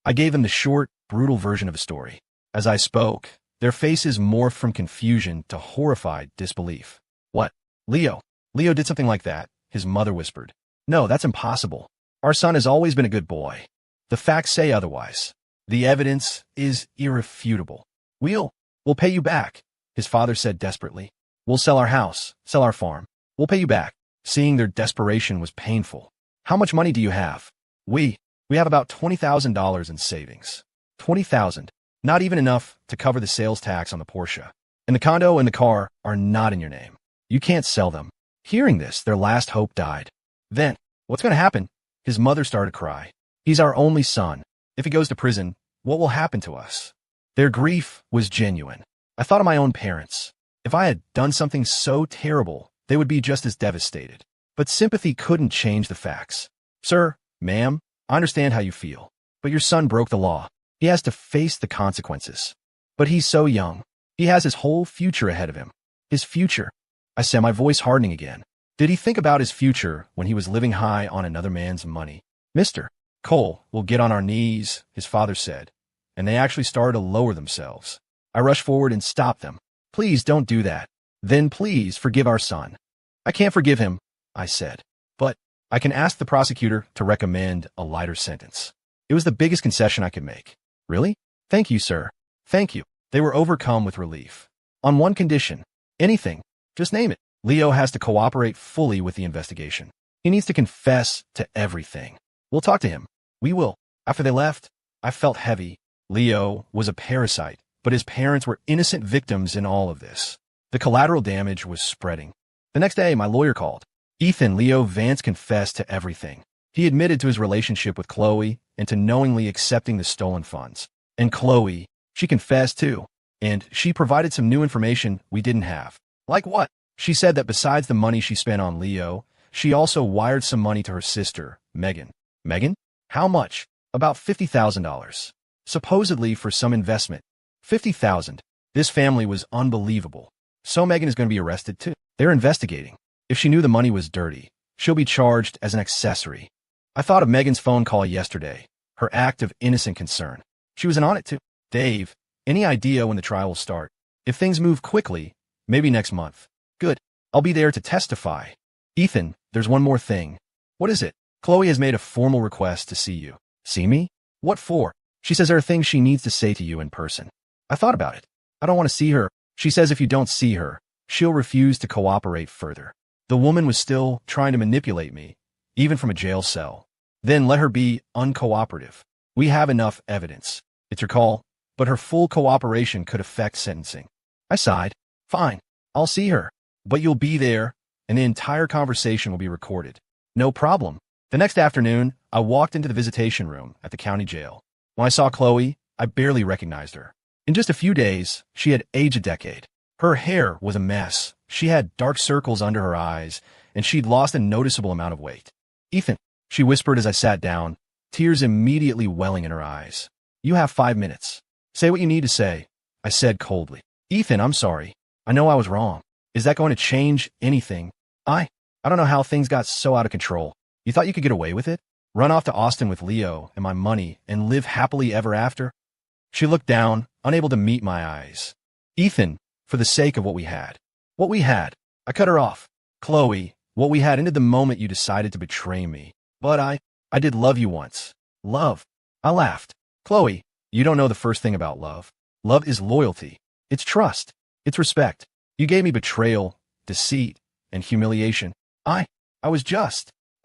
I gave them the short, brutal version of a story. As I spoke, their faces morphed from confusion to horrified disbelief. What? Leo did something like that, his mother whispered. No, that's impossible. Our son has always been a good boy. The facts say otherwise. The evidence is irrefutable. We'll pay you back, his father said desperately. We'll sell our house, sell our farm. We'll pay you back. Seeing their desperation was painful. How much money do you have? We have about $20,000 in savings. $20,000. Not even enough to cover the sales tax on the Porsche. And the condo and the car are not in your name. You can't sell them. Hearing this, their last hope died. Then, what's going to happen? His mother started to cry. He's our only son. If he goes to prison, what will happen to us? Their grief was genuine. I thought of my own parents. If I had done something so terrible, they would be just as devastated. But sympathy couldn't change the facts. Sir, ma'am, I understand how you feel. But your son broke the law. He has to face the consequences. But he's so young. He has his whole future ahead of him. His future. I said, my voice hardening again. Did he think about his future when he was living high on another man's money? Mr. Cole, we'll get on our knees, his father said. And they actually started to lower themselves. I rushed forward and stopped them. Please don't do that. Then please forgive our son. I can't forgive him, I said. But I can ask the prosecutor to recommend a lighter sentence. It was the biggest concession I could make. Really? Thank you, sir. Thank you. They were overcome with relief. On one condition. Anything. Just name it. Leo has to cooperate fully with the investigation. He needs to confess to everything. We'll talk to him. We will. After they left, I felt heavy. Leo was a parasite, but his parents were innocent victims in all of this. The collateral damage was spreading. The next day, my lawyer called. Ethan, Leo Vance confessed to everything. He admitted to his relationship with Chloe and to knowingly accepting the stolen funds. And Chloe, she confessed too. And she provided some new information we didn't have. Like what? She said that besides the money she spent on Leo, she also wired some money to her sister, Megan. Megan? How much? About $50,000. Supposedly for some investment. $50,000. This family was unbelievable. So Megan is going to be arrested too. They're investigating. If she knew the money was dirty, she'll be charged as an accessory. I thought of Megan's phone call yesterday, her act of innocent concern. She wasn't on it too. Dave, any idea when the trial will start? If things move quickly, maybe next month. Good. I'll be there to testify. Ethan, there's one more thing. What is it? Chloe has made a formal request to see you. See me? What for? She says there are things she needs to say to you in person. I thought about it. I don't want to see her. She says if you don't see her, she'll refuse to cooperate further. The woman was still trying to manipulate me, even from a jail cell. Then let her be uncooperative. We have enough evidence. It's your call, but her full cooperation could affect sentencing. I sighed. Fine, I'll see her. But you'll be there, and the entire conversation will be recorded. No problem. The next afternoon, I walked into the visitation room at the county jail. When I saw Chloe, I barely recognized her. In just a few days, she had aged a decade. Her hair was a mess. She had dark circles under her eyes, and she'd lost a noticeable amount of weight. Ethan, she whispered as I sat down, tears immediately welling in her eyes. You have 5 minutes. Say what you need to say, I said coldly. Ethan, I'm sorry. I know I was wrong. Is that going to change anything? I don't know how things got so out of control. You thought you could get away with it? Run off to Austin with Leo and my money and live happily ever after? She looked down, unable to meet my eyes. Ethan, for the sake of what we had. What we had. I cut her off. Chloe, what we had ended the moment you decided to betray me. But I did love you once. Love. I laughed. Chloe, you don't know the first thing about love. Love is loyalty. It's trust. It's respect. You gave me betrayal, deceit, and humiliation. I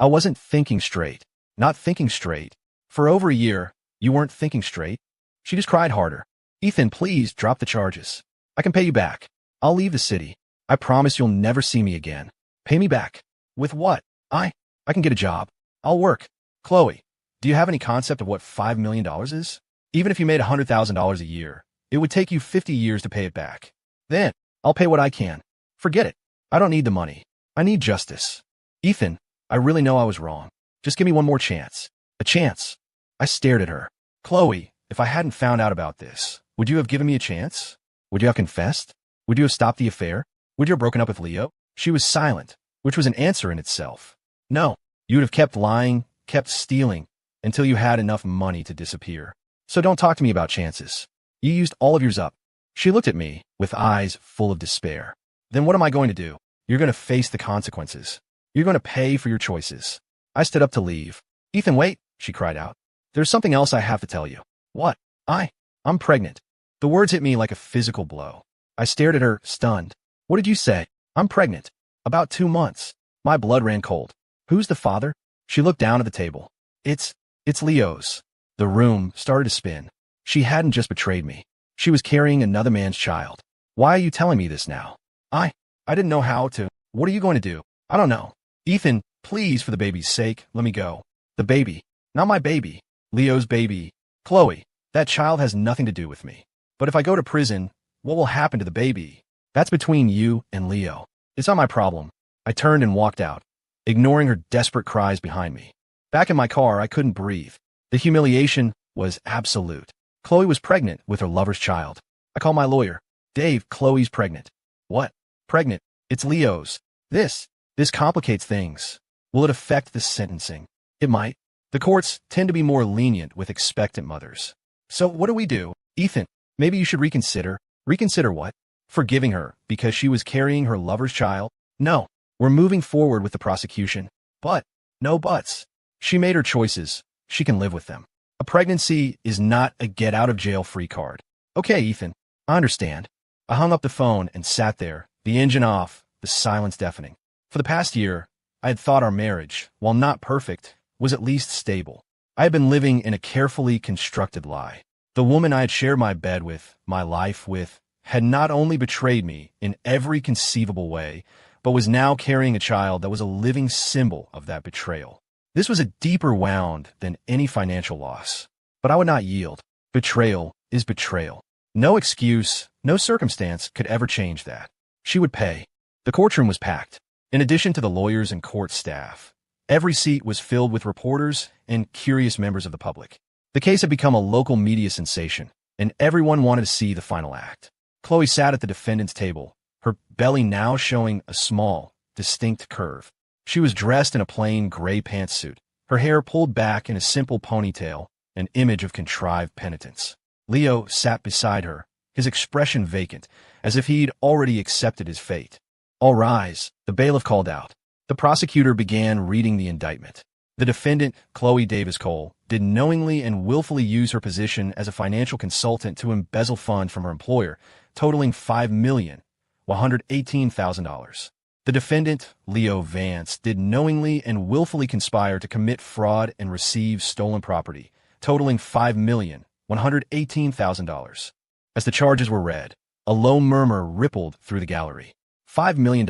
wasn't thinking straight. Not thinking straight. For over a year, you weren't thinking straight. She just cried harder. Ethan, please drop the charges. I can pay you back. I'll leave the city. I promise you'll never see me again. Pay me back. With what? I can get a job. I'll work. Chloe, do you have any concept of what $5 million is? Even if you made $100,000 a year, it would take you 50 years to pay it back. Then, I'll pay what I can. Forget it. I don't need the money. I need justice. Ethan, I really know I was wrong. Just give me one more chance. A chance. I stared at her. Chloe, if I hadn't found out about this, would you have given me a chance? Would you have confessed? Would you have stopped the affair? Would you have broken up with Leo? She was silent, which was an answer in itself. No, you would have kept lying, kept stealing, until you had enough money to disappear. So don't talk to me about chances. You used all of yours up. She looked at me with eyes full of despair. Then what am I going to do? You're going to face the consequences. You're going to pay for your choices. I stood up to leave. Ethan, wait, she cried out. There's something else I have to tell you. What? I'm pregnant. The words hit me like a physical blow. I stared at her, stunned. What did you say? I'm pregnant. About 2 months. My blood ran cold. Who's the father? She looked down at the table. It's Leo's. The room started to spin. She hadn't just betrayed me. She was carrying another man's child. Why are you telling me this now? I didn't know how to. What are you going to do? I don't know. Ethan, please, for the baby's sake, let me go. The baby. Not my baby. Leo's baby. Chloe, that child has nothing to do with me. But if I go to prison, what will happen to the baby? That's between you and Leo. It's not my problem. I turned and walked out, ignoring her desperate cries behind me. Back in my car, I couldn't breathe. The humiliation was absolute. Chloe was pregnant with her lover's child. I called my lawyer. Dave, Chloe's pregnant. What? Pregnant? It's Leo's. This complicates things. Will it affect the sentencing? It might. The courts tend to be more lenient with expectant mothers. So what do we do? Ethan, maybe you should reconsider. Reconsider what? Forgiving her because she was carrying her lover's child? No. We're moving forward with the prosecution. But, no buts. She made her choices. She can live with them. A pregnancy is not a get-out-of-jail-free card. Okay, Ethan, I understand. I hung up the phone and sat there, the engine off, the silence deafening. For the past year, I had thought our marriage, while not perfect, was at least stable. I had been living in a carefully constructed lie. The woman I had shared my bed with, my life with, had not only betrayed me in every conceivable way, but was now carrying a child that was a living symbol of that betrayal. This was a deeper wound than any financial loss. But I would not yield. Betrayal is betrayal. No excuse, no circumstance could ever change that. She would pay. The courtroom was packed. In addition to the lawyers and court staff, every seat was filled with reporters and curious members of the public. The case had become a local media sensation, and everyone wanted to see the final act. Chloe sat at the defendant's table, her belly now showing a small, distinct curve. She was dressed in a plain gray pantsuit, her hair pulled back in a simple ponytail, an image of contrived penitence. Leo sat beside her, his expression vacant, as if he'd already accepted his fate. All rise, the bailiff called out. The prosecutor began reading the indictment. The defendant, Chloe Davis Cole, did knowingly and willfully use her position as a financial consultant to embezzle funds from her employer, totaling $5,118,000. The defendant, Leo Vance, did knowingly and willfully conspire to commit fraud and receive stolen property, totaling $5,118,000. As the charges were read, a low murmur rippled through the gallery. $5 million.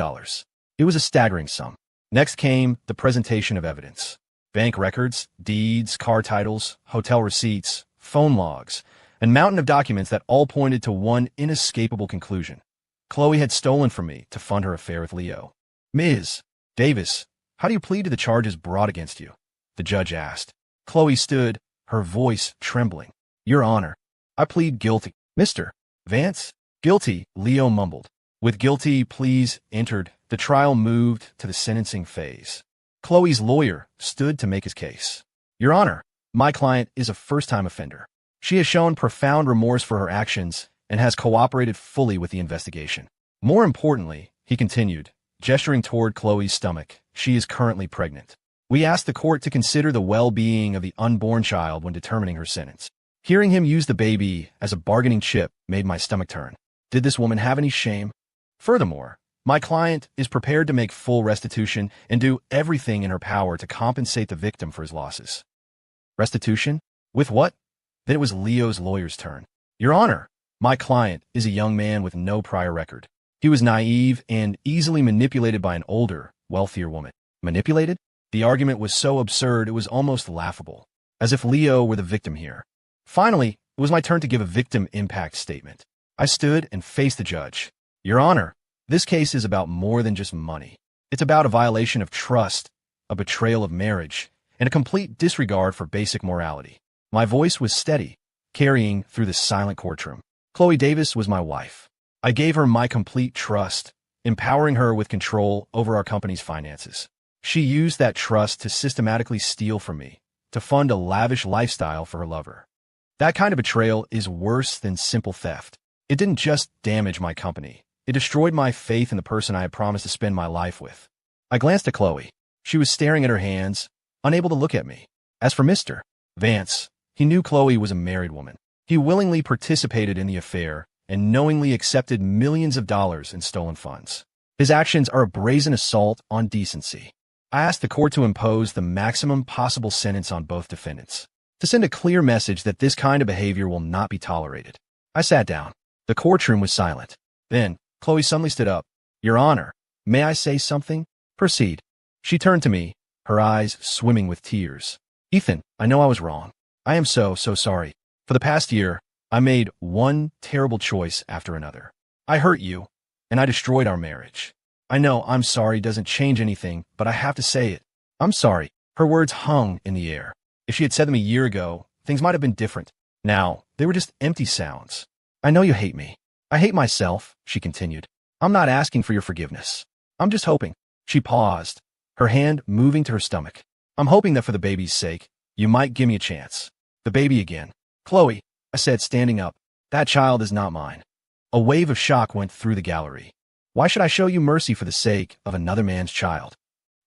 It was a staggering sum. Next came the presentation of evidence. Bank records, deeds, car titles, hotel receipts, phone logs, and mountain of documents that all pointed to one inescapable conclusion. Chloe had stolen from me to fund her affair with Leo. Ms. Davis, how do you plead to the charges brought against you? The judge asked. Chloe stood, her voice trembling. Your Honor, I plead guilty. Mr. Vance? Guilty, Leo mumbled. With guilty pleas entered, the trial moved to the sentencing phase. Chloe's lawyer stood to make his case. Your Honor, my client is a first-time offender. She has shown profound remorse for her actions and has cooperated fully with the investigation. More importantly, he continued, gesturing toward Chloe's stomach, she is currently pregnant. We ask the court to consider the well-being of the unborn child when determining her sentence. Hearing him use the baby as a bargaining chip made my stomach turn. Did this woman have any shame? Furthermore, my client is prepared to make full restitution and do everything in her power to compensate the victim for his losses. Restitution? With what? Then it was Leo's lawyer's turn. Your Honor, my client is a young man with no prior record. He was naive and easily manipulated by an older, wealthier woman. Manipulated? The argument was so absurd it was almost laughable, as if Leo were the victim here. Finally, it was my turn to give a victim impact statement. I stood and faced the judge. Your Honor, this case is about more than just money. It's about a violation of trust, a betrayal of marriage, and a complete disregard for basic morality. My voice was steady, carrying through the silent courtroom. Chloe Davis was my wife. I gave her my complete trust, empowering her with control over our company's finances. She used that trust to systematically steal from me, to fund a lavish lifestyle for her lover. That kind of betrayal is worse than simple theft. It didn't just damage my company. It destroyed my faith in the person I had promised to spend my life with. I glanced at Chloe. She was staring at her hands, unable to look at me. As for Mr. Vance, he knew Chloe was a married woman. He willingly participated in the affair and knowingly accepted millions of dollars in stolen funds. His actions are a brazen assault on decency. I asked the court to impose the maximum possible sentence on both defendants, to send a clear message that this kind of behavior will not be tolerated. I sat down. The courtroom was silent. Then, Chloe suddenly stood up. Your Honor, may I say something? Proceed. She turned to me, her eyes swimming with tears. Ethan, I know I was wrong. I am so sorry. For the past year, I made one terrible choice after another. I hurt you, and I destroyed our marriage. I know I'm sorry doesn't change anything, but I have to say it. I'm sorry. Her words hung in the air. If she had said them a year ago, things might have been different. Now, they were just empty sounds. I know you hate me. I hate myself, she continued. I'm not asking for your forgiveness. I'm just hoping. She paused, her hand moving to her stomach. I'm hoping that for the baby's sake, you might give me a chance. The baby again. Chloe, I said, standing up. That child is not mine. A wave of shock went through the gallery. Why should I show you mercy for the sake of another man's child?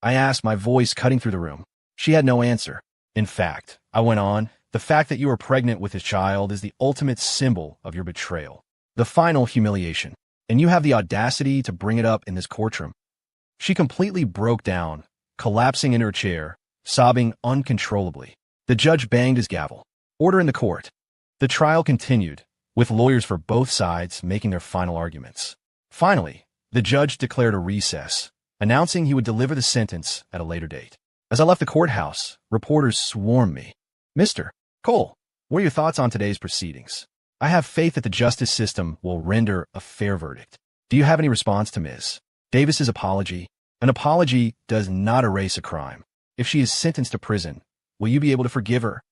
I asked, my voice cutting through the room. She had no answer. In fact, I went on, the fact that you are pregnant with his child is the ultimate symbol of your betrayal. The final humiliation. And you have the audacity to bring it up in this courtroom. She completely broke down, collapsing in her chair, sobbing uncontrollably. The judge banged his gavel. Order in the court. The trial continued, with lawyers for both sides making their final arguments. Finally, the judge declared a recess, announcing he would deliver the sentence at a later date. As I left the courthouse, reporters swarmed me. Mr. Cole, what are your thoughts on today's proceedings? I have faith that the justice system will render a fair verdict. Do you have any response to Ms. Davis's apology? An apology does not erase a crime. If she is sentenced to prison, will you be able to forgive her?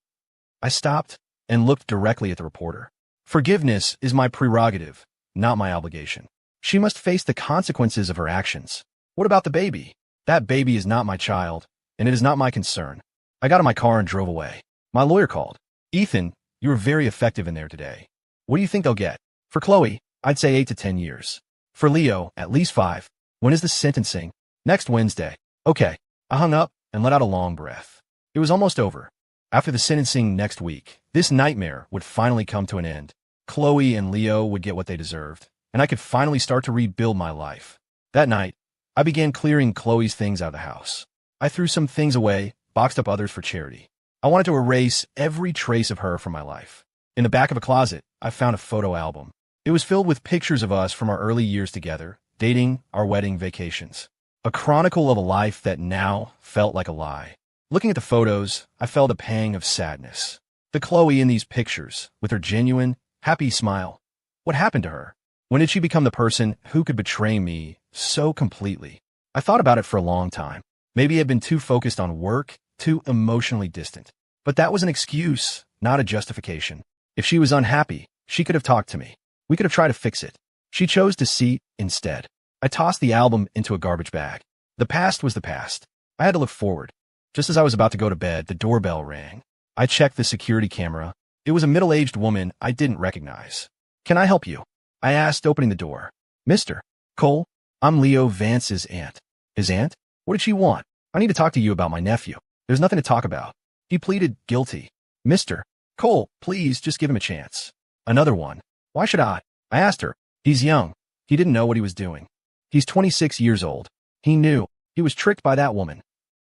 I stopped and looked directly at the reporter. Forgiveness is my prerogative, not my obligation. She must face the consequences of her actions. What about the baby? That baby is not my child, and it is not my concern. I got in my car and drove away. My lawyer called. Ethan, you were very effective in there today. What do you think they'll get? For Chloe, I'd say 8 to 10 years. For Leo, at least 5. When is the sentencing? Next Wednesday. Okay. I hung up and let out a long breath. It was almost over. After the sentencing next week, this nightmare would finally come to an end. Chloe and Leo would get what they deserved, and I could finally start to rebuild my life. That night, I began clearing Chloe's things out of the house. I threw some things away, boxed up others for charity. I wanted to erase every trace of her from my life. In the back of a closet, I found a photo album. It was filled with pictures of us from our early years together, dating, our wedding, vacations. A chronicle of a life that now felt like a lie. Looking at the photos, I felt a pang of sadness. The Chloe in these pictures, with her genuine, happy smile. What happened to her? When did she become the person who could betray me so completely? I thought about it for a long time. Maybe I had been too focused on work, too emotionally distant. But that was an excuse, not a justification. If she was unhappy, she could have talked to me. We could have tried to fix it. She chose deceit instead. I tossed the album into a garbage bag. The past was the past. I had to look forward. Just as I was about to go to bed, the doorbell rang. I checked the security camera. It was a middle-aged woman I didn't recognize. "Can I help you?" I asked, opening the door. "Mr. Cole, I'm Leo Vance's aunt." His aunt? What did she want? "I need to talk to you about my nephew." "There's nothing to talk about." He pleaded guilty. "Mr. Cole, please just give him a chance." Another one. "Why should I?" I asked her. "He's young. He didn't know what he was doing. He's 26 years old. He knew. He was tricked by that woman."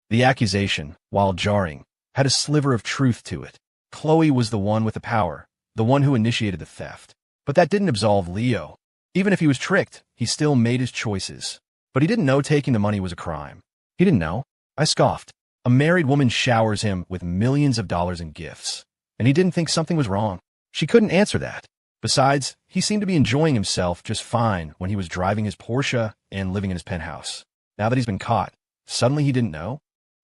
The accusation, while jarring, had a sliver of truth to it. Chloe was the one with the power, the one who initiated the theft. But that didn't absolve Leo. Even if he was tricked, he still made his choices. But he didn't know taking the money was a crime. He didn't know. I scoffed. A married woman showers him with millions of dollars in gifts. And he didn't think something was wrong. She couldn't answer that. Besides, he seemed to be enjoying himself just fine when he was driving his Porsche and living in his penthouse. Now that he's been caught, suddenly he didn't know?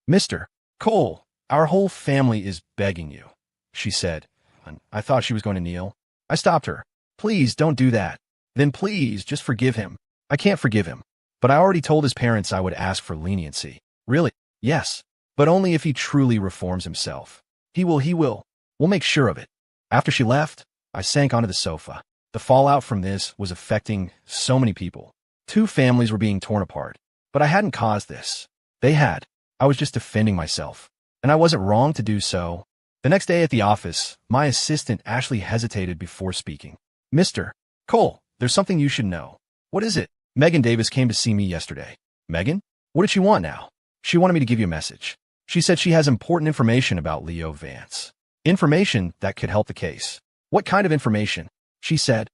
"Mr. Cole, our whole family is begging you," she said. And I thought she was going to kneel. I stopped her. "Please don't do that." "Then please just forgive him." "I can't forgive him. But I already told his parents I would ask for leniency." "Really?" "Yes. But only if he truly reforms himself." He will. We'll make sure of it." After she left, I sank onto the sofa. The fallout from this was affecting so many people. Two families were being torn apart. But I hadn't caused this. They had. I was just defending myself. And I wasn't wrong to do so. The next day at the office, my assistant Ashley hesitated before speaking. "Mr. Cole, there's something you should know." "What is it?" "Megan Davis came to see me yesterday." "Megan? What did she want now?" "She wanted me to give you a message. She said she has important information about Leo Vance. Information that could help the case." "What kind of information?" She said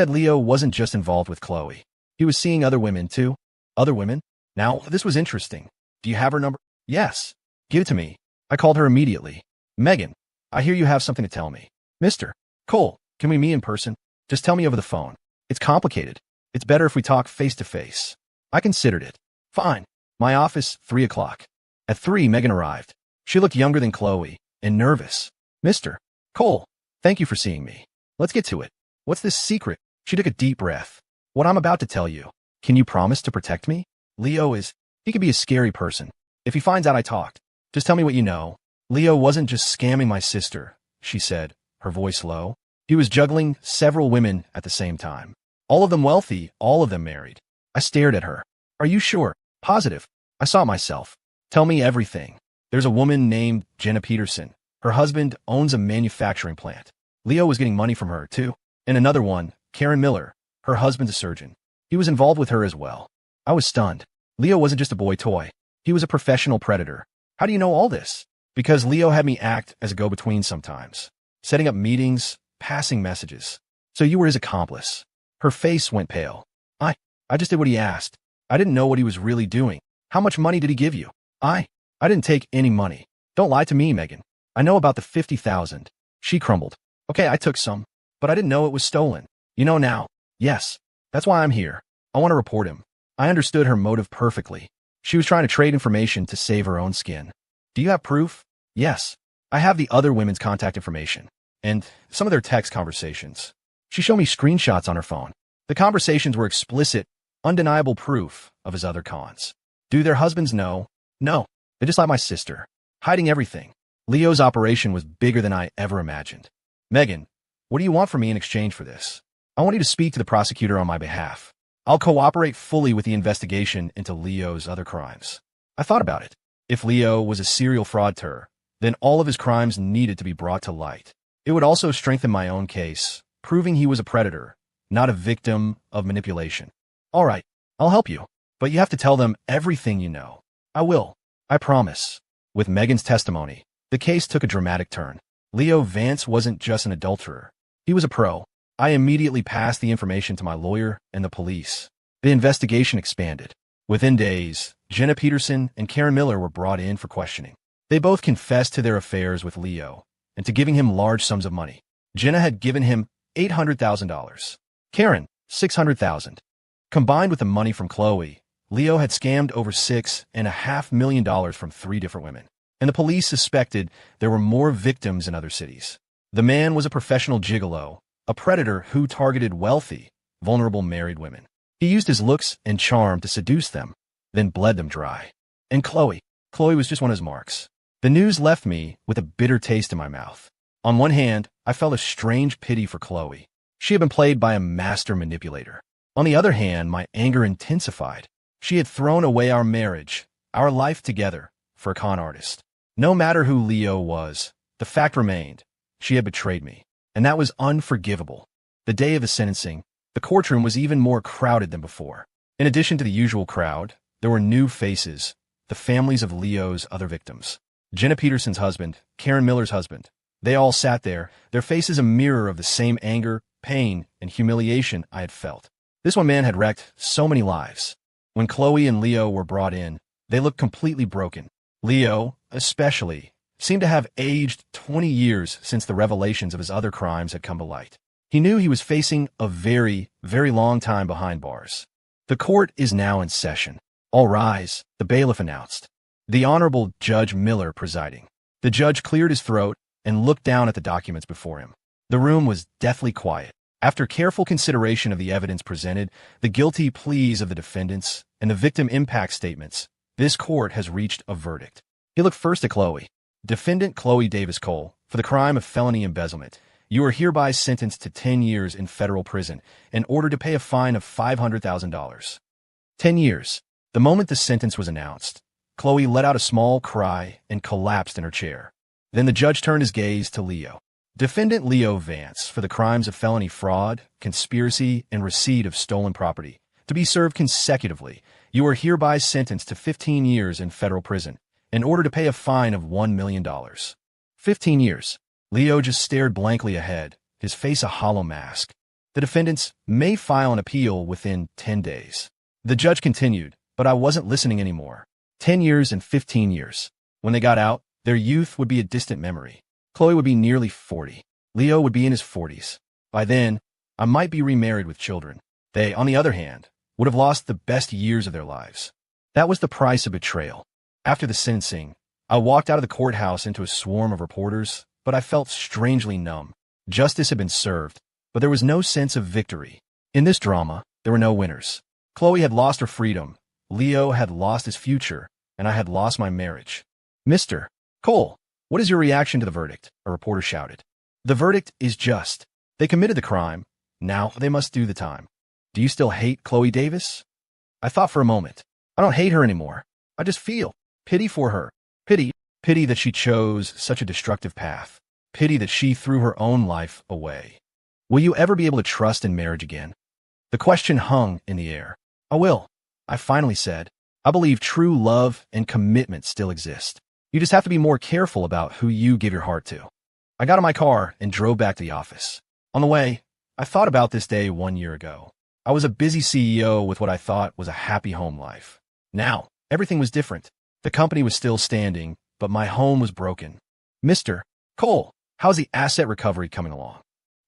Leo wasn't just involved with Chloe. He was seeing other women too." "Other women?" Now, this was interesting. "Do you have her number?" "Yes." "Give it to me." I called her immediately. "Megan, I hear you have something to tell me." "Mr. Cole, can we meet in person?" "Just tell me over the phone. It's complicated. It's better if we talk face to face." I considered it. "Fine. My office, 3 o'clock. At 3, Megan arrived. She looked younger than Chloe and nervous. "Mr. Cole, thank you for seeing me. Let's get to it. What's this secret?" She took a deep breath. "What I'm about to tell you. Can you promise to protect me? He could be a scary person. If he finds out I talked, just tell me what you know." "Leo wasn't just scamming my sister," she said, her voice low. "He was juggling several women at the same time. All of them wealthy, all of them married." I stared at her. "Are you sure?" "Positive. I saw it myself." "Tell me everything." "There's a woman named Jenna Peterson. Her husband owns a manufacturing plant. Leo was getting money from her, too. And another one, Karen Miller. Her husband's a surgeon. He was involved with her as well." I was stunned. Leo wasn't just a boy toy. He was a professional predator. "How do you know all this?" "Because Leo had me act as a go-between sometimes. Setting up meetings, passing messages." "So you were his accomplice." Her face went pale. I just did what he asked. I didn't know what he was really doing." "How much money did he give you?" I didn't take any money." "Don't lie to me, Megan. I know about the 50,000. She crumbled. "Okay, I took some, but I didn't know it was stolen." "You know now." "Yes. That's why I'm here. I want to report him." I understood her motive perfectly. She was trying to trade information to save her own skin. "Do you have proof?" "Yes. I have the other women's contact information and some of their text conversations." She showed me screenshots on her phone. The conversations were explicit, undeniable proof of his other cons. "Do their husbands know?" "No. They're just like my sister, hiding everything." Leo's operation was bigger than I ever imagined. "Megan, what do you want from me in exchange for this?" "I want you to speak to the prosecutor on my behalf. I'll cooperate fully with the investigation into Leo's other crimes." I thought about it. If Leo was a serial fraudster, then all of his crimes needed to be brought to light. It would also strengthen my own case, proving he was a predator, not a victim of manipulation. All right, I'll help you, but you have to tell them everything you know. I will. I promise. With Megan's testimony, the case took a dramatic turn. Leo Vance wasn't just an adulterer. He was a pro. I immediately passed the information to my lawyer and the police. The investigation expanded. Within days, Jenna Peterson and Karen Miller were brought in for questioning. They both confessed to their affairs with Leo and to giving him large sums of money. Jenna had given him $800,000. Karen, $600,000. Combined with the money from Chloe, Leo had scammed over $6.5 million from 3 different women. And the police suspected there were more victims in other cities. The man was a professional gigolo, a predator who targeted wealthy, vulnerable married women. He used his looks and charm to seduce them, then bled them dry. And Chloe was just one of his marks. The news left me with a bitter taste in my mouth. On one hand, I felt a strange pity for Chloe. She had been played by a master manipulator. On the other hand, my anger intensified. She had thrown away our marriage, our life together, for a con artist. No matter who Leo was, the fact remained. She had betrayed me, and that was unforgivable. The day of the sentencing, the courtroom was even more crowded than before. In addition to the usual crowd, there were new faces, the families of Leo's other victims. Jenna Peterson's husband, Karen Miller's husband. They all sat there, their faces a mirror of the same anger, pain, and humiliation I had felt. This one man had wrecked so many lives. When Chloe and Leo were brought in, they looked completely broken. Leo, especially, seemed to have aged 20 years since the revelations of his other crimes had come to light. He knew he was facing a very, very long time behind bars. The court is now in session. All rise, the bailiff announced. The Honorable Judge Miller presiding. The judge cleared his throat and looked down at the documents before him. The room was deathly quiet. After careful consideration of the evidence presented, the guilty pleas of the defendants, and the victim impact statements, this court has reached a verdict. He looked first at Chloe. Defendant Chloe Davis Cole, for the crime of felony embezzlement, you are hereby sentenced to 10 years in federal prison and ordered to pay a fine of $500,000. 10 years. The moment the sentence was announced, Chloe let out a small cry and collapsed in her chair. Then the judge turned his gaze to Leo. Defendant Leo Vance, for the crimes of felony fraud, conspiracy, and receipt of stolen property, to be served consecutively, you are hereby sentenced to 15 years in federal prison in order to pay a fine of $1 million. 15 years. Leo just stared blankly ahead, his face a hollow mask. The defendants may file an appeal within 10 days. The judge continued, but I wasn't listening anymore. 10 years and 15 years. When they got out, their youth would be a distant memory. Chloe would be nearly 40. Leo would be in his 40s. By then, I might be remarried with children. They, on the other hand, would have lost the best years of their lives. That was the price of betrayal. After the sentencing, I walked out of the courthouse into a swarm of reporters, but I felt strangely numb. Justice had been served, but there was no sense of victory. In this drama, there were no winners. Chloe had lost her freedom, Leo had lost his future, and I had lost my marriage. Mr. Cole, what is your reaction to the verdict? A reporter shouted. The verdict is just. They committed the crime. Now they must do the time. Do you still hate Chloe Davis? I thought for a moment. I don't hate her anymore. I just feel pity for her. Pity that she chose such a destructive path. Pity that she threw her own life away. Will you ever be able to trust in marriage again? The question hung in the air. I will. I finally said. I believe true love and commitment still exist. You just have to be more careful about who you give your heart to. I got in my car and drove back to the office. On the way, I thought about this day 1 year ago. I was a busy CEO with what I thought was a happy home life. Now, everything was different. The company was still standing, but my home was broken. Mr. Cole, how's the asset recovery coming along?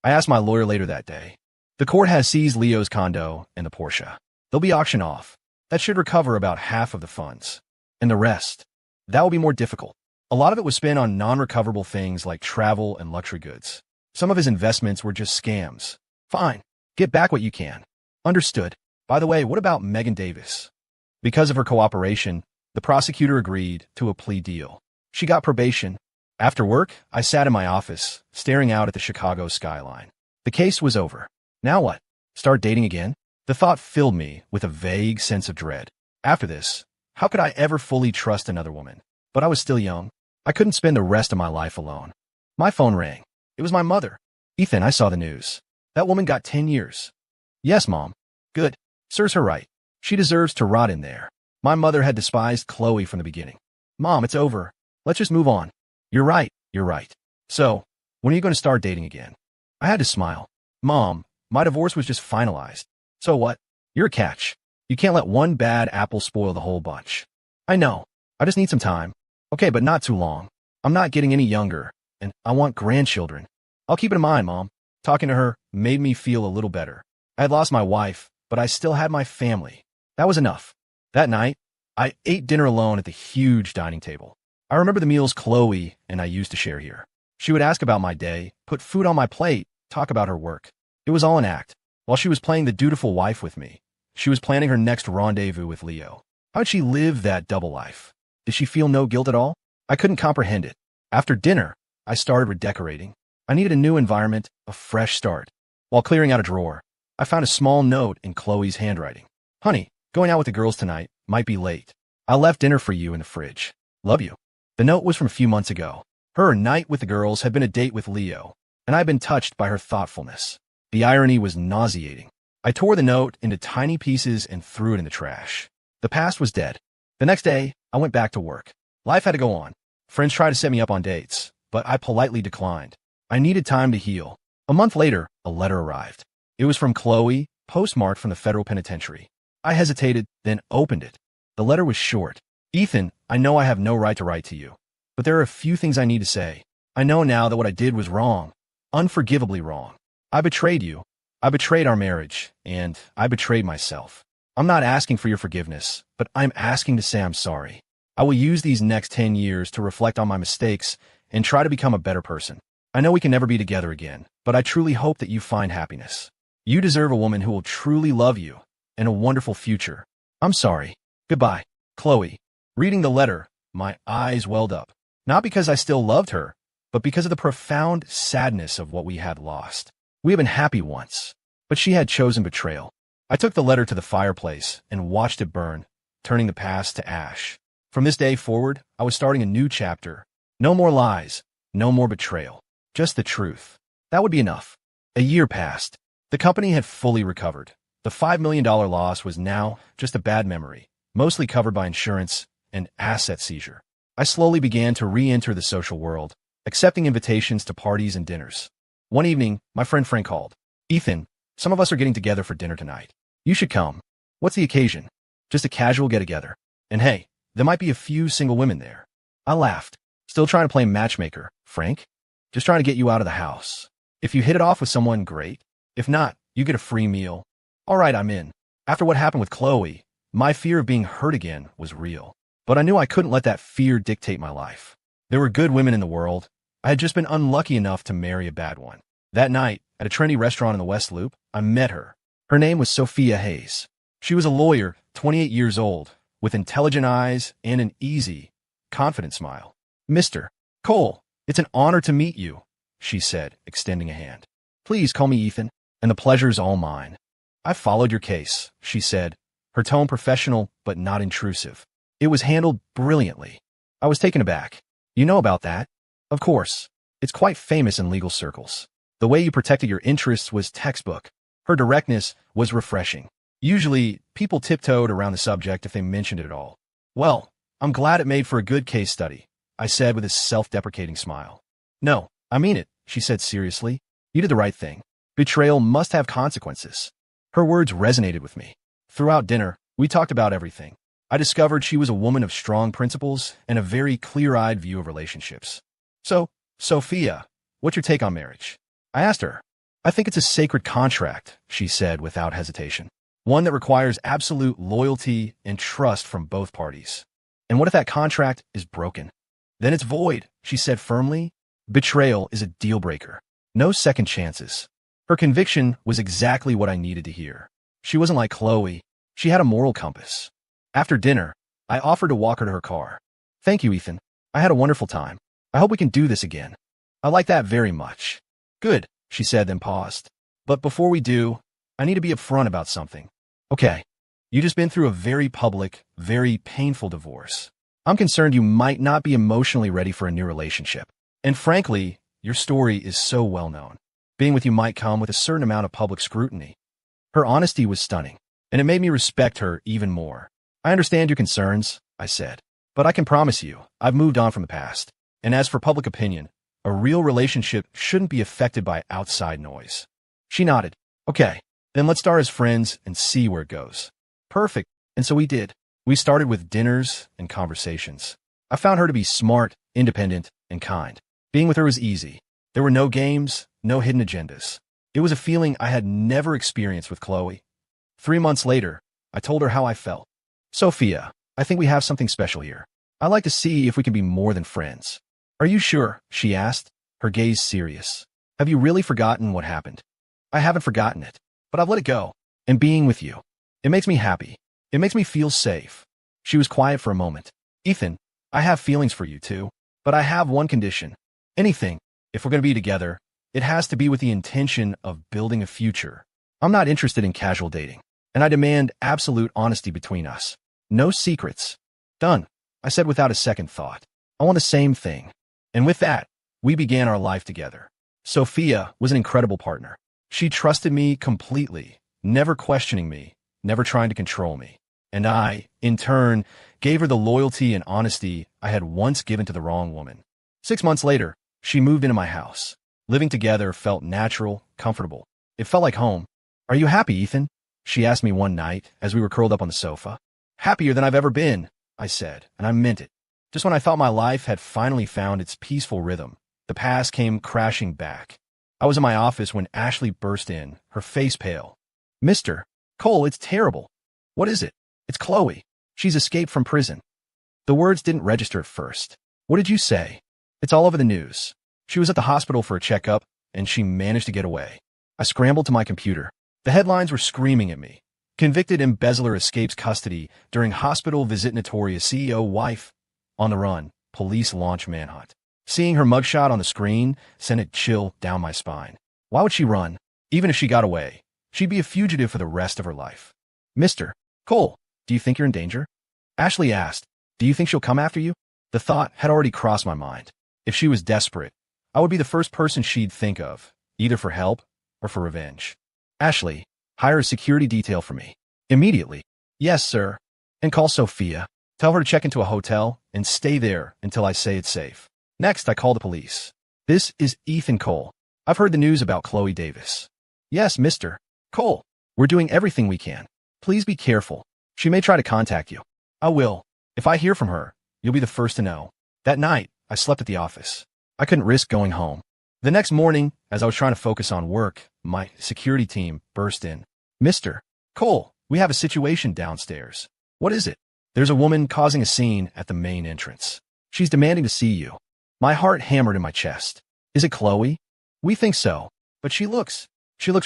I asked my lawyer later that day. The court has seized Leo's condo and the Porsche. They'll be auctioned off. That should recover about half of the funds. And the rest, that will be more difficult. A lot of it was spent on non-recoverable things like travel and luxury goods. Some of his investments were just scams. Fine. Get back what you can. Understood. By the way, what about Megan Davis? Because of her cooperation, the prosecutor agreed to a plea deal. She got probation. After work, I sat in my office, staring out at the Chicago skyline. The case was over. Now what? Start dating again? The thought filled me with a vague sense of dread. After this, how could I ever fully trust another woman? But I was still young. I couldn't spend the rest of my life alone. My phone rang. It was my mother. Ethan, I saw the news. That woman got 10 years. Yes, Mom. Good. Serves her right. She deserves to rot in there. My mother had despised Chloe from the beginning. Mom, it's over. Let's just move on. You're right. You're right. So, when are you going to start dating again? I had to smile. Mom, my divorce was just finalized. So what? You're a catch. You can't let one bad apple spoil the whole bunch. I know. I just need some time. Okay, but not too long. I'm not getting any younger, and I want grandchildren. I'll keep it in mind, Mom. Talking to her made me feel a little better. I had lost my wife, but I still had my family. That was enough. That night, I ate dinner alone at the huge dining table. I remember the meals Chloe and I used to share here. She would ask about my day, put food on my plate, talk about her work. It was all an act. While she was playing the dutiful wife with me, she was planning her next rendezvous with Leo. How would she live that double life? Did she feel no guilt at all? I couldn't comprehend it. After dinner, I started redecorating. I needed a new environment, a fresh start. While clearing out a drawer, I found a small note in Chloe's handwriting. Honey, going out with the girls tonight, might be late. I left dinner for you in the fridge. Love you. The note was from a few months ago. Her night with the girls had been a date with Leo, and I'd been touched by her thoughtfulness. The irony was nauseating. I tore the note into tiny pieces and threw it in the trash. The past was dead. The next day, I went back to work. Life had to go on. Friends tried to set me up on dates, but I politely declined. I needed time to heal. A month later, a letter arrived. It was from Chloe, postmarked from the federal penitentiary. I hesitated, then opened it. The letter was short. Ethan, I know I have no right to write to you, but there are a few things I need to say. I know now that what I did was wrong, unforgivably wrong. I betrayed you. I betrayed our marriage, and I betrayed myself. I'm not asking for your forgiveness, but I'm asking to say I'm sorry. I will use these next 10 years to reflect on my mistakes and try to become a better person. I know we can never be together again, but I truly hope that you find happiness. You deserve a woman who will truly love you and a wonderful future. I'm sorry. Goodbye, Chloe. Reading the letter, my eyes welled up. Not because I still loved her, but because of the profound sadness of what we had lost. We had been happy once, but she had chosen betrayal. I took the letter to the fireplace and watched it burn, turning the past to ash. From this day forward, I was starting a new chapter. No more lies, no more betrayal, just the truth. That would be enough. A year passed. The company had fully recovered. The $5 million loss was now just a bad memory, mostly covered by insurance and asset seizure. I slowly began to re-enter the social world, accepting invitations to parties and dinners. One evening, my friend Frank called. Ethan, some of us are getting together for dinner tonight. You should come. What's the occasion? Just a casual get-together. And hey, there might be a few single women there. I laughed. Still trying to play matchmaker, Frank? Just trying to get you out of the house. If you hit it off with someone, great. If not, you get a free meal. All right, I'm in. After what happened with Chloe, my fear of being hurt again was real. But I knew I couldn't let that fear dictate my life. There were good women in the world. I had just been unlucky enough to marry a bad one. That night, at a trendy restaurant in the West Loop, I met her. Her name was Sophia Hayes. She was a lawyer, 28 years old, with intelligent eyes and an easy, confident smile. Mr. Cole, it's an honor to meet you, she said, extending a hand. Please call me Ethan, and the pleasure's all mine. I followed your case, she said, her tone professional but not intrusive. It was handled brilliantly. I was taken aback. You know about that? Of course. It's quite famous in legal circles. The way you protected your interests was textbook. Her directness was refreshing. Usually, people tiptoed around the subject if they mentioned it at all. Well, I'm glad it made for a good case study, I said with a self-deprecating smile. No, I mean it, she said seriously. You did the right thing. Betrayal must have consequences. Her words resonated with me. Throughout dinner, we talked about everything. I discovered she was a woman of strong principles and a very clear-eyed view of relationships. So, Sophia, what's your take on marriage? I asked her. I think it's a sacred contract, she said without hesitation. One that requires absolute loyalty and trust from both parties. And what if that contract is broken? Then it's void, she said firmly. Betrayal is a deal breaker. No second chances. Her conviction was exactly what I needed to hear. She wasn't like Chloe. She had a moral compass. After dinner, I offered to walk her to her car. Thank you, Ethan. I had a wonderful time. I hope we can do this again. I like that very much. Good, she said, then paused. But before we do, I need to be upfront about something. Okay, you just been through a very public, very painful divorce. I'm concerned you might not be emotionally ready for a new relationship. And frankly, your story is so well known. Being with you might come with a certain amount of public scrutiny. Her honesty was stunning, and it made me respect her even more. I understand your concerns, I said, but I can promise you, I've moved on from the past. And as for public opinion, a real relationship shouldn't be affected by outside noise. She nodded. Okay, then let's start as friends and see where it goes. Perfect. And so we did. We started with dinners and conversations. I found her to be smart, independent, and kind. Being with her was easy. There were no games, no hidden agendas. It was a feeling I had never experienced with Chloe. 3 months later, I told her how I felt. Sophia, I think we have something special here. I'd like to see if we can be more than friends. Are you sure? She asked, her gaze serious. Have you really forgotten what happened? I haven't forgotten it, but I've let it go. And being with you, it makes me happy. It makes me feel safe. She was quiet for a moment. Ethan, I have feelings for you too, but I have one condition. Anything, if we're going to be together, it has to be with the intention of building a future. I'm not interested in casual dating, and I demand absolute honesty between us. No secrets. Done, I said without a second thought. I want the same thing. And with that, we began our life together. Sophia was an incredible partner. She trusted me completely, never questioning me, never trying to control me. And I, in turn, gave her the loyalty and honesty I had once given to the wrong woman. 6 months later, she moved into my house. Living together felt natural, comfortable. It felt like home. Are you happy, Ethan? She asked me one night as we were curled up on the sofa. Happier than I've ever been, I said, and I meant it. Just when I thought my life had finally found its peaceful rhythm, the past came crashing back. I was in my office when Ashley burst in, her face pale. Mr. Cole, it's terrible. What is it? It's Chloe. She's escaped from prison. The words didn't register at first. What did you say? It's all over the news. She was at the hospital for a checkup, and she managed to get away. I scrambled to my computer. The headlines were screaming at me. Convicted embezzler escapes custody during hospital visit, notorious CEO wife on the run. Police launch manhunt. Seeing her mugshot on the screen sent a chill down my spine. Why would she run? Even if she got away, she'd be a fugitive for the rest of her life. Mr. Cole, do you think you're in danger? Ashley asked. Do you think she'll come after you? The thought had already crossed my mind. If she was desperate, I would be the first person she'd think of, either for help or for revenge. Ashley, hire a security detail for me. Immediately. Yes, sir. And call Sophia. Tell her to check into a hotel and stay there until I say it's safe. Next, I call the police. This is Ethan Cole. I've heard the news about Chloe Davis. Yes, Mr. Cole. We're doing everything we can. Please be careful. She may try to contact you. I will. If I hear from her, you'll be the first to know. That night, I slept at the office. I couldn't risk going home. The next morning, as I was trying to focus on work, my security team burst in. Mr. Cole, we have a situation downstairs. What is it? There's a woman causing a scene at the main entrance. She's demanding to see you. My heart hammered in my chest. Is it Chloe? We think so, but she looks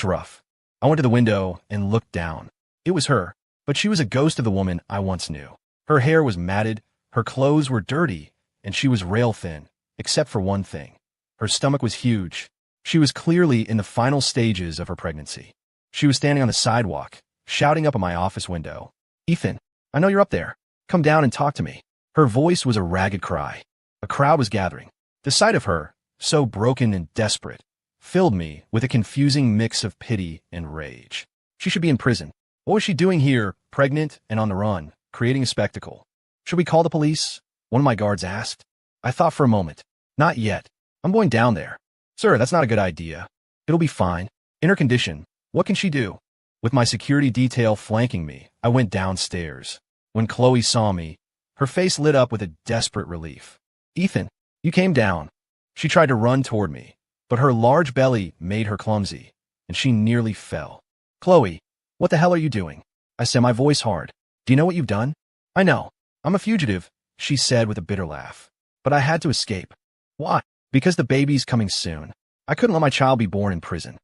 rough. I went to the window and looked down. It was her, but she was a ghost of the woman I once knew. Her hair was matted, her clothes were dirty, and she was rail thin, except for one thing. Her stomach was huge. She was clearly in the final stages of her pregnancy. She was standing on the sidewalk, shouting up at my office window. Ethan, I know you're up there. Come down and talk to me. Her voice was a ragged cry. A crowd was gathering. The sight of her, so broken and desperate, filled me with a confusing mix of pity and rage. She should be in prison. What was she doing here, pregnant and on the run, creating a spectacle? Should we call the police? One of my guards asked. I thought for a moment. Not yet. I'm going down there. Sir, that's not a good idea. It'll be fine. In her condition, what can she do? With my security detail flanking me, I went downstairs. When Chloe saw me, her face lit up with a desperate relief. Ethan, you came down. She tried to run toward me, but her large belly made her clumsy, and she nearly fell. Chloe, what the hell are you doing? I said, my voice hard. Do you know what you've done? I know. I'm a fugitive, she said with a bitter laugh. But I had to escape. Why? Because the baby's coming soon. I couldn't let my child be born in prison.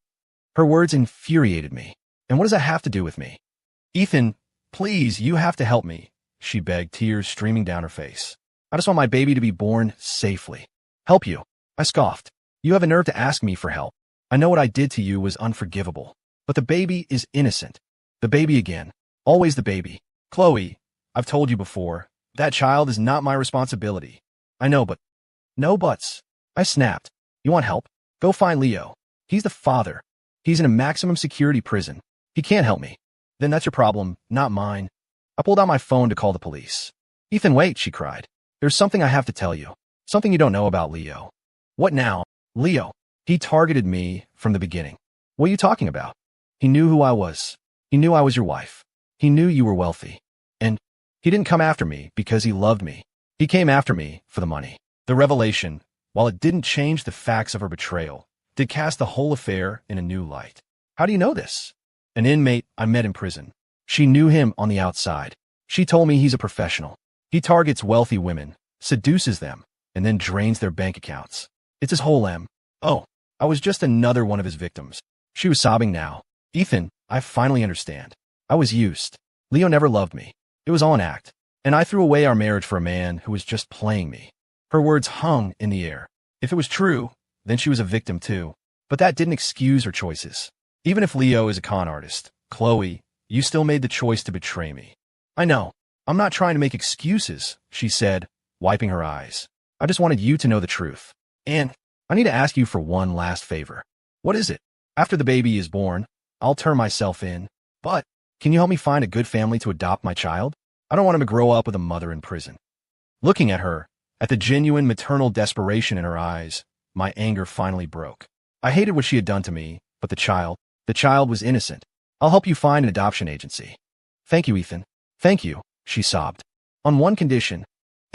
Her words infuriated me. And what does that have to do with me? Ethan, please, you have to help me, she begged, tears streaming down her face. I just want my baby to be born safely. Help you? I scoffed. You have a nerve to ask me for help. I know what I did to you was unforgivable. But the baby is innocent. The baby again. Always the baby. Chloe, I've told you before, That child is not my responsibility. I know, but no buts. I snapped. You want help? Go find Leo. He's the father. He's in a maximum security prison. He can't help me. Then that's your problem, not mine. I pulled out my phone to call the police. Ethan, wait, she cried. There's something I have to tell you. Something you don't know about Leo. What now? Leo. He targeted me from the beginning. What are you talking about? He knew who I was. He knew I was your wife. He knew you were wealthy. And he didn't come after me because he loved me. He came after me for the money. The revelation, while it didn't change the facts of her betrayal, did cast the whole affair in a new light. How do you know this? An inmate I met in prison. She knew him on the outside. She told me he's a professional. He targets wealthy women, seduces them, and then drains their bank accounts. It's his whole M. Oh, I was just another one of his victims. She was sobbing now. Ethan, I finally understand. I was used. Leo never loved me. It was all an act. And I threw away our marriage for a man who was just playing me. Her words hung in the air. If it was true, then she was a victim too. But that didn't excuse her choices. Even if Leo is a con artist, Chloe, you still made the choice to betray me. I know. I'm not trying to make excuses, she said, wiping her eyes. I just wanted you to know the truth. And I need to ask you for one last favor. What is it? After the baby is born, I'll turn myself in. But can you help me find a good family to adopt my child? I don't want him to grow up with a mother in prison. Looking at her, at the genuine maternal desperation in her eyes, my anger finally broke. I hated what she had done to me, but the child was innocent. I'll help you find an adoption agency. Thank you, Ethan. Thank you, she sobbed. On one condition.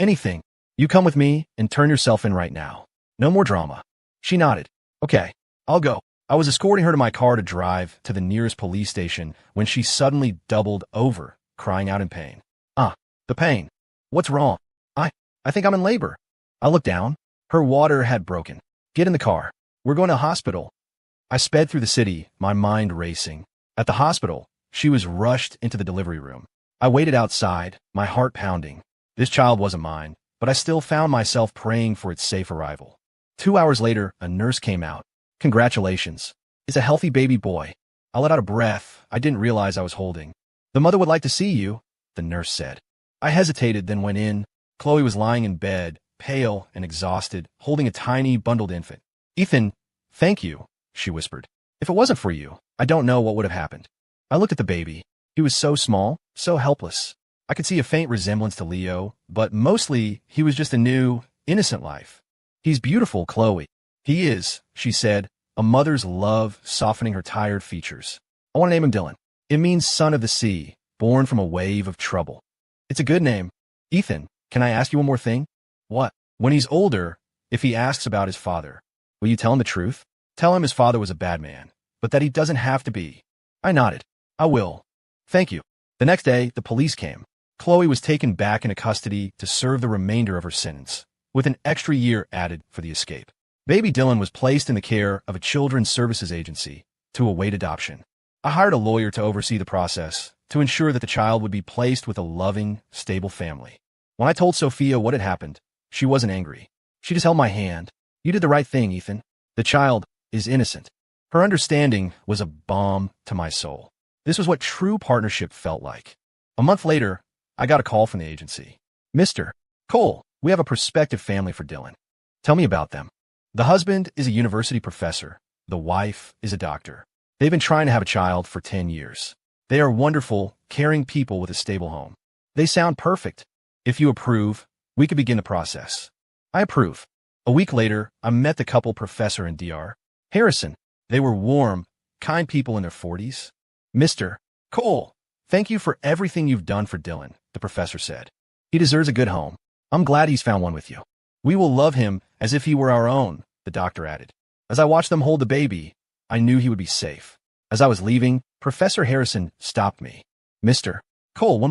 Anything. You come with me and turn yourself in right now. No more drama. She nodded. Okay, I'll go. I was escorting her to my car to drive to the nearest police station when she suddenly doubled over, crying out in pain. The pain. What's wrong? I think I'm in labor. I looked down. Her water had broken. Get in the car. We're going to a hospital. I sped through the city, my mind racing. At the hospital, she was rushed into the delivery room. I waited outside, my heart pounding. This child wasn't mine, but I still found myself praying for its safe arrival. 2 hours later, a nurse came out. Congratulations. It's a healthy baby boy. I let out a breath I didn't realize I was holding. The mother would like to see you, the nurse said. I hesitated, then went in. Chloe was lying in bed, pale and exhausted, holding a tiny, bundled infant. Ethan, thank you, she whispered. If it wasn't for you, I don't know what would have happened. I looked at the baby. He was so small, so helpless. I could see a faint resemblance to Leo, but mostly he was just a new, innocent life. He's beautiful, Chloe. He is, she said, a mother's love softening her tired features. I want to name him Dylan. It means son of the sea, born from a wave of trouble. It's a good name. Ethan, can I ask you one more thing? What? When he's older, if he asks about his father, will you tell him the truth? Tell him his father was a bad man, but that he doesn't have to be. I nodded. I will. Thank you. The next day, the police came. Chloe was taken back into custody to serve the remainder of her sentence, with an extra year added for the escape. Baby Dylan was placed in the care of a children's services agency to await adoption. I hired a lawyer to oversee the process to ensure that the child would be placed with a loving, stable family. When I told Sophia what had happened, she wasn't angry. She just held my hand. You did the right thing, Ethan. The child is innocent. Her understanding was a balm to my soul. This was what true partnership felt like. A month later, I got a call from the agency. Mr. Cole, we have a prospective family for Dylan. Tell me about them. The husband is a university professor. The wife is a doctor. They've been trying to have a child for 10 years. They are wonderful, caring people with a stable home. They sound perfect. If you approve, we could begin the process. I approve. A week later, I met the couple, Professor and Dr. Harrison. They were warm, kind people in their 40s. Mr. Cole, thank you for everything you've done for Dylan, the professor said. He deserves a good home. I'm glad he's found one with you. We will love him as if he were our own, the doctor added. As I watched them hold the baby, I knew he would be safe. As I was leaving, Professor Harrison stopped me. Mr. Cole, one